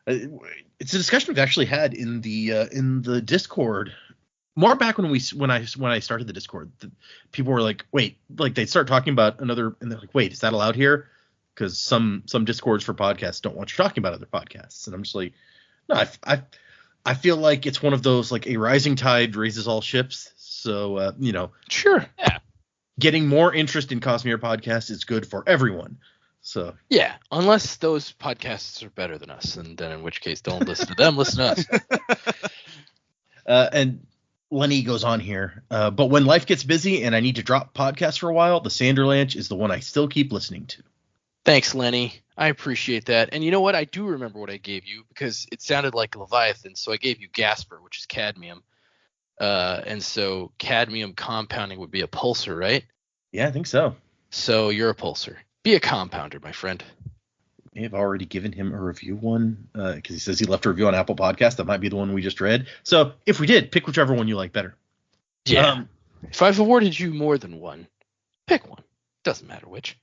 it's a discussion we've actually had in the Discord. More back when I started the Discord, people were like, wait, like they'd start talking about another, and they're like, wait, is that allowed here? Because some Discords for podcasts don't want you talking about other podcasts, and I'm just like, no, I feel like it's one of those, like, a rising tide raises all ships. So Sure. Yeah. Getting more interest in Cosmere podcasts is good for everyone. So Yeah, unless those podcasts are better than us, and then in which case don't listen to them, listen to us. And Lenny goes on here, but when life gets busy and I need to drop podcasts for a while, the Sanderlanche is the one I still keep listening to. Thanks, Lenny. I appreciate that. And you know what? I do remember what I gave you because it sounded like Leviathan, so I gave you Gasper, which is cadmium. And so cadmium compounding would be a pulsar, right? Yeah, I think so. So you're a pulsar. Be a compounder, my friend. We have already given him a review one because he says he left a review on Apple Podcast. That might be the one we just read. So if we did, pick whichever one you like better. Yeah. If I've awarded you more than one, pick one. Doesn't matter which.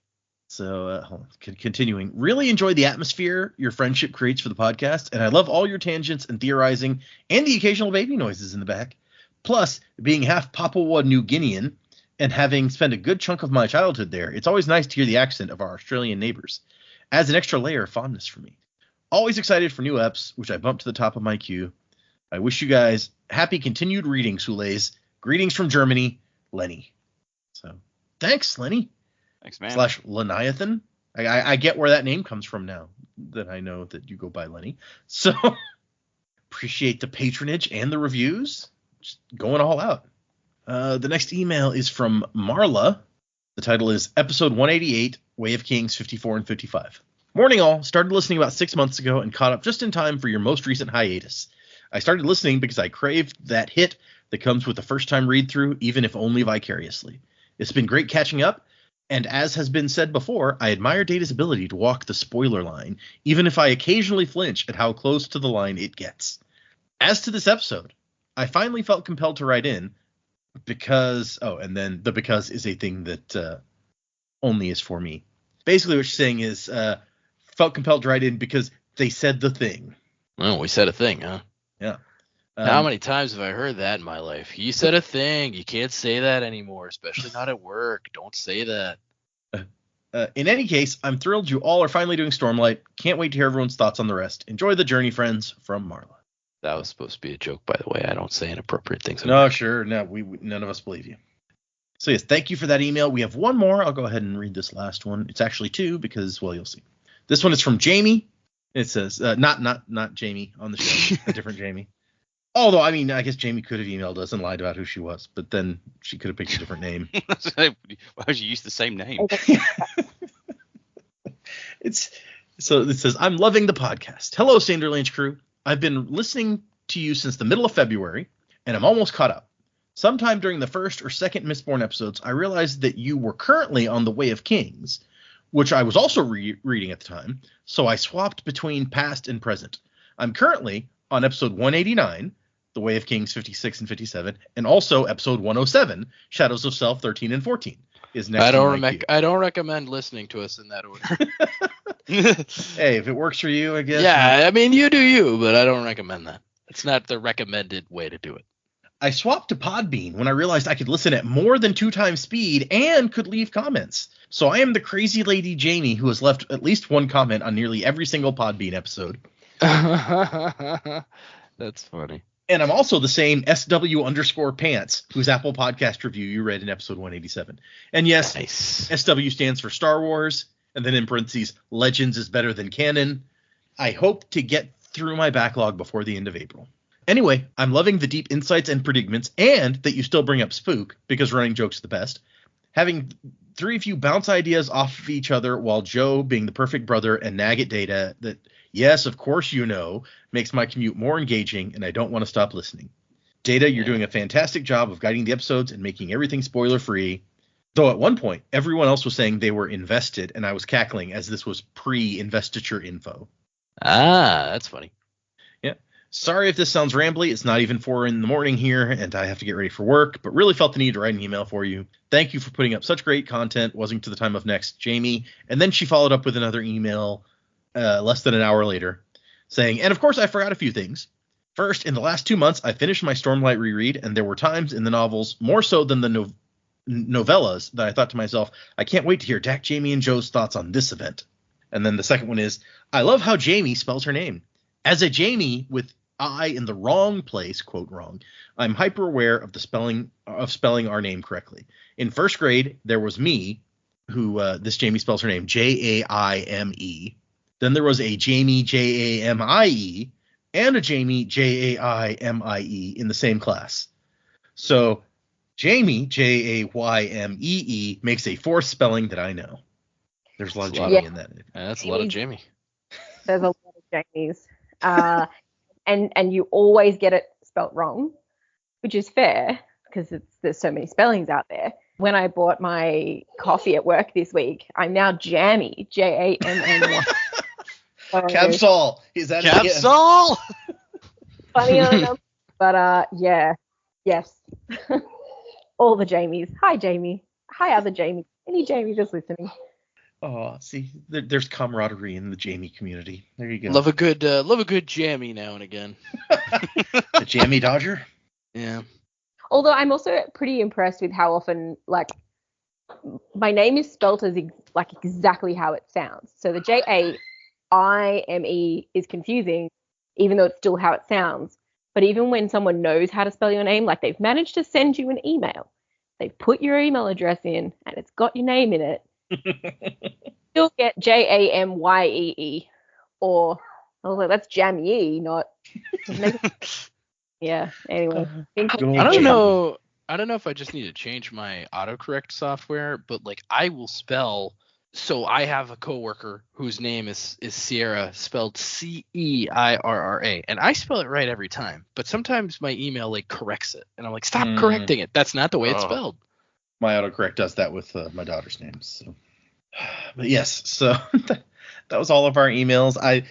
So continuing, really enjoy the atmosphere your friendship creates for the podcast, and I love all your tangents and theorizing and the occasional baby noises in the back. Plus, being half Papua New Guinean and having spent a good chunk of my childhood there, it's always nice to hear the accent of our Australian neighbors. Adds an extra layer of fondness for me. Always excited for new eps, which I bumped to the top of my queue. I wish you guys happy continued reading, Sulays. Greetings from Germany, Lenny. So, thanks, Lenny. Thanks, man. / Leviathan. I get where that name comes from now that I know that you go by Lenny. So appreciate the patronage and the reviews. Just going all out. The next email is from Marla. The title is Episode 188, Way of Kings 54 and 55. Morning all. Started listening about 6 months ago and caught up just in time for your most recent hiatus. I started listening because I craved that hit that comes with the first time read through, even if only vicariously. It's been great catching up. And as has been said before, I admire Data's ability to walk the spoiler line, even if I occasionally flinch at how close to the line it gets. As to this episode, I finally felt compelled to write in because, and then the because is a thing that only is for me. Basically what she's saying is felt compelled to write in because they said the thing. Oh, we said a thing, huh? Yeah. How many times have I heard that in my life? You said a thing. You can't say that anymore, especially not at work. Don't say that. In any case, I'm thrilled you all are finally doing Stormlight. Can't wait to hear everyone's thoughts on the rest. Enjoy the journey, friends, from Marla. That was supposed to be a joke, by the way. I don't say inappropriate things. No, sure. No, we none of us believe you. So yes, thank you for that email. We have one more. I'll go ahead and read this last one. It's actually two because, well, you'll see. This one is from Jamie. It says, not Jamie on the show, a different Jamie. Although, I mean, I guess Jamie could have emailed us and lied about who she was, but then she could have picked a different name. Why would you use the same name? So it says, I'm loving the podcast. Hello, Sanderlanche crew. I've been listening to you since the middle of February, and I'm almost caught up. Sometime during the first or second Mistborn episodes, I realized that you were currently on the Way of Kings, which I was also reading at the time, so I swapped between past and present. I'm currently on episode 189, The Way of Kings 56 and 57, and also episode 107, Shadows of Self 13 and 14. Is next. I don't recommend listening to us in that order. Hey, if it works for you, I guess. Yeah, I mean, you do you, but I don't recommend that. It's not the recommended way to do it. I swapped to Podbean when I realized I could listen at more than 2 times speed and could leave comments. So I am the crazy lady Jamie who has left at least one comment on nearly every single Podbean episode. That's funny. And I'm also the same SW_pants whose Apple Podcast review you read in episode 187. And yes, Nice. SW stands for Star Wars, and then in parentheses, Legends is better than canon. I hope to get through my backlog before the end of April. Anyway, I'm loving the deep insights and predicaments, and that you still bring up Spook, because running jokes are the best. Having 3 of you bounce ideas off of each other while Joe, being the perfect brother, and nag at Data that, yes, of course you know, makes my commute more engaging, and I don't want to stop listening. Data, you're doing a fantastic job of guiding the episodes and making everything spoiler-free. Though at one point, everyone else was saying they were invested, and I was cackling as this was pre-investiture info. Ah, that's funny. Yeah. Sorry if this sounds rambly. It's not even 4 a.m. here, and I have to get ready for work, but really felt the need to write an email for you. Thank you for putting up such great content. Wasn't to the time of next, Jamie. And then she followed up with another email less than an hour later saying, and of course I forgot a few things. First, in the last 2 months, I finished my Stormlight reread, and there were times in the novels, more so than the novellas, that I thought to myself, I can't wait to hear Dak, Jamie, and Joe's thoughts on this event. And then the second one is, I love how Jamie spells her name. As a Jamie with I in the wrong place, quote wrong, I'm hyper aware of the spelling our name correctly. In first grade, there was me, who this Jamie spells her name Jaime. Then there was a Jamie Jamie and a Jamie Jaimee in the same class. So Jamie Jaymee makes a 4th spelling that I know. There's a lot of Jamie in that. Yeah, that's a lot of Jamie. There's a lot of Jamies. And you always get it spelt wrong, which is fair because there's so many spellings out there. When I bought my coffee at work this week, I'm now Jammy, Jammy. Capsule. Is that Capsule? Funny enough, but yeah, yes. All the Jamies. Hi, Jamie. Hi, other Jamie. Any Jamie just listening? Oh, see, there's camaraderie in the Jamie community. There you go. Love a good jammy now and again. The Jammy Dodger? Yeah. Although I'm also pretty impressed with how often, like, my name is spelt as exactly how it sounds. So the Jaime is confusing, even though it's still how it sounds. But even when someone knows how to spell your name, like they've managed to send you an email, they've put your email address in, and it's got your name in it. Still get Jamyee, or I was like, that's Jamie, not. Yeah. Anyway, I don't know if I just need to change my autocorrect software, but like I will spell. So I have a coworker whose name is Sierra, spelled Ceirra, and I spell it right every time. But sometimes my email like corrects it, and I'm like, stop correcting it. That's not the way it's spelled. My autocorrect does that with my daughter's name. So, but yes, so that was all of our emails. I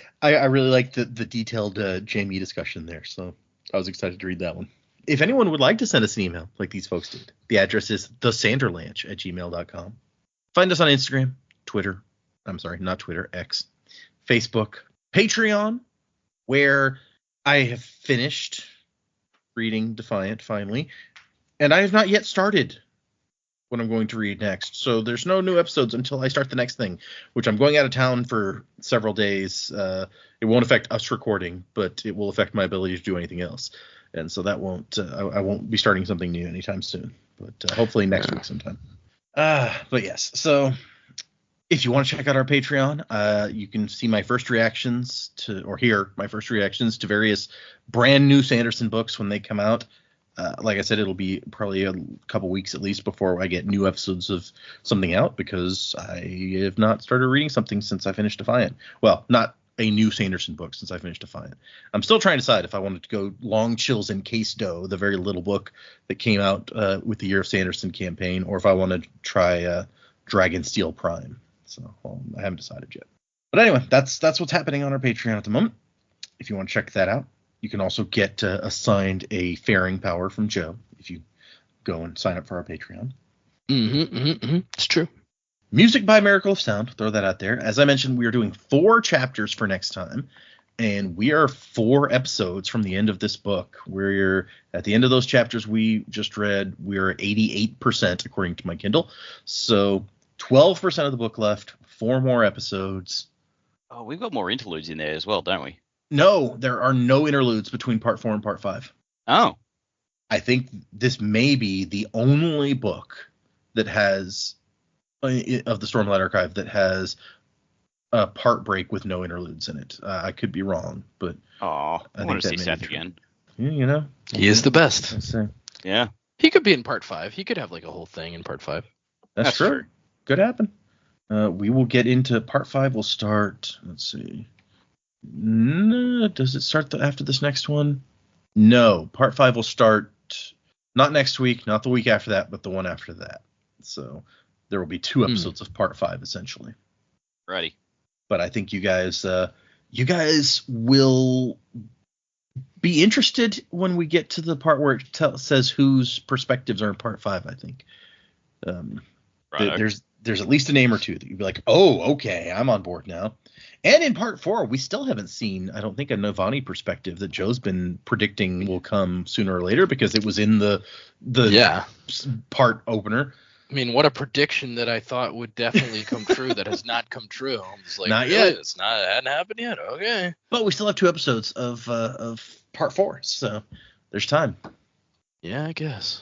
really liked the detailed Jamie discussion there, so I was excited to read that one. If anyone would like to send us an email like these folks did, the address is thesanderlanche@gmail.com. Find us on Instagram, Twitter. I'm sorry, not Twitter, X, Facebook, Patreon, where I have finished reading Defiant finally, and I have not yet started what I'm going to read next. So there's no new episodes until I start the next thing, which I'm going out of town for several days. It won't affect us recording, but it will affect my ability to do anything else. And so that won't, I won't be starting something new anytime soon, but hopefully next week sometime. But yes, so if you want to check out our Patreon, you can see my first reactions or hear my first reactions to various brand new Sanderson books when they come out. Like I said, it'll be probably a couple weeks at least before I get new episodes of something out, because I have not started reading something since I finished Defiant. Well, not a new Sanderson book since I finished Defiant. I'm still trying to decide if I wanted to go Long Chills and Case Doe, the very little book that came out with the Year of Sanderson campaign, or if I wanted to try Dragonsteel Prime. So I haven't decided yet. But anyway, that's what's happening on our Patreon at the moment. If you want to check that out. You can also get assigned a faring power from Joe if you go and sign up for our Patreon. It's true. Music by Miracle of Sound. Throw that out there. As I mentioned, we are doing 4 chapters for next time. And we are 4 episodes from the end of this book. We're at the end of those chapters we just read. We're at 88% according to my Kindle. So 12% of the book left. 4 more episodes. Oh, we've got more interludes in there as well, don't we? No, there are no interludes between part 4 and part 5. Oh. I think this may be the only book that has, of the Stormlight Archive, that has a part break with no interludes in it. I could be wrong, but I want to see Seth true. again. Yeah, you know. He is the best. Yeah. He could be in part 5. He could have like a whole thing in part 5. That's true. Could happen. We will get into part 5. We'll start. Let's see. No, does it start after this next one? No. Part 5 will start not next week, not the week after that, but the one after that. So there will be 2 episodes of part 5 essentially. Righty. But I think you guys will be interested when we get to the part where it says whose perspectives are in part 5. I think there's at least a name or two that you'd be like, oh, okay, I'm on board now. And in part 4, we still haven't seen, I don't think, a Navani perspective that Joe's been predicting will come sooner or later because it was in the part opener. I mean, what a prediction that I thought would definitely come true that has not come true. I'm just like, not really? yet. It hadn't happened yet. Okay. But we still have 2 episodes of part 4, so there's time. Yeah, I guess.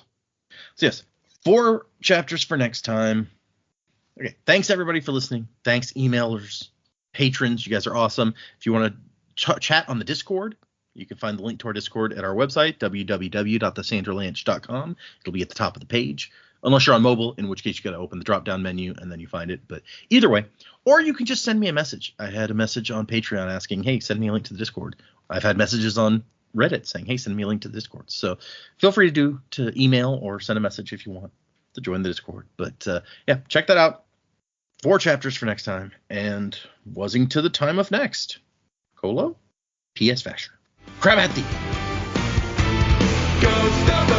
So yes, 4 chapters for next time. Okay, thanks everybody for listening. Thanks emailers, patrons. You guys are awesome. If you want to chat on the Discord, you can find the link to our Discord at our website, www.thesanderlanche.com. It'll be at the top of the page. Unless you're on mobile, in which case you got to open the drop-down menu and then you find it. But either way, or you can just send me a message. I had a message on Patreon asking, hey, send me a link to the Discord. I've had messages on Reddit saying, hey, send me a link to the Discord. So feel free to email or send a message if you want to join the Discord. But yeah, check that out. 4 chapters for next time. And wuzzing to the time of next. Colo, P.S. Vasher. Crab at thee. Go stop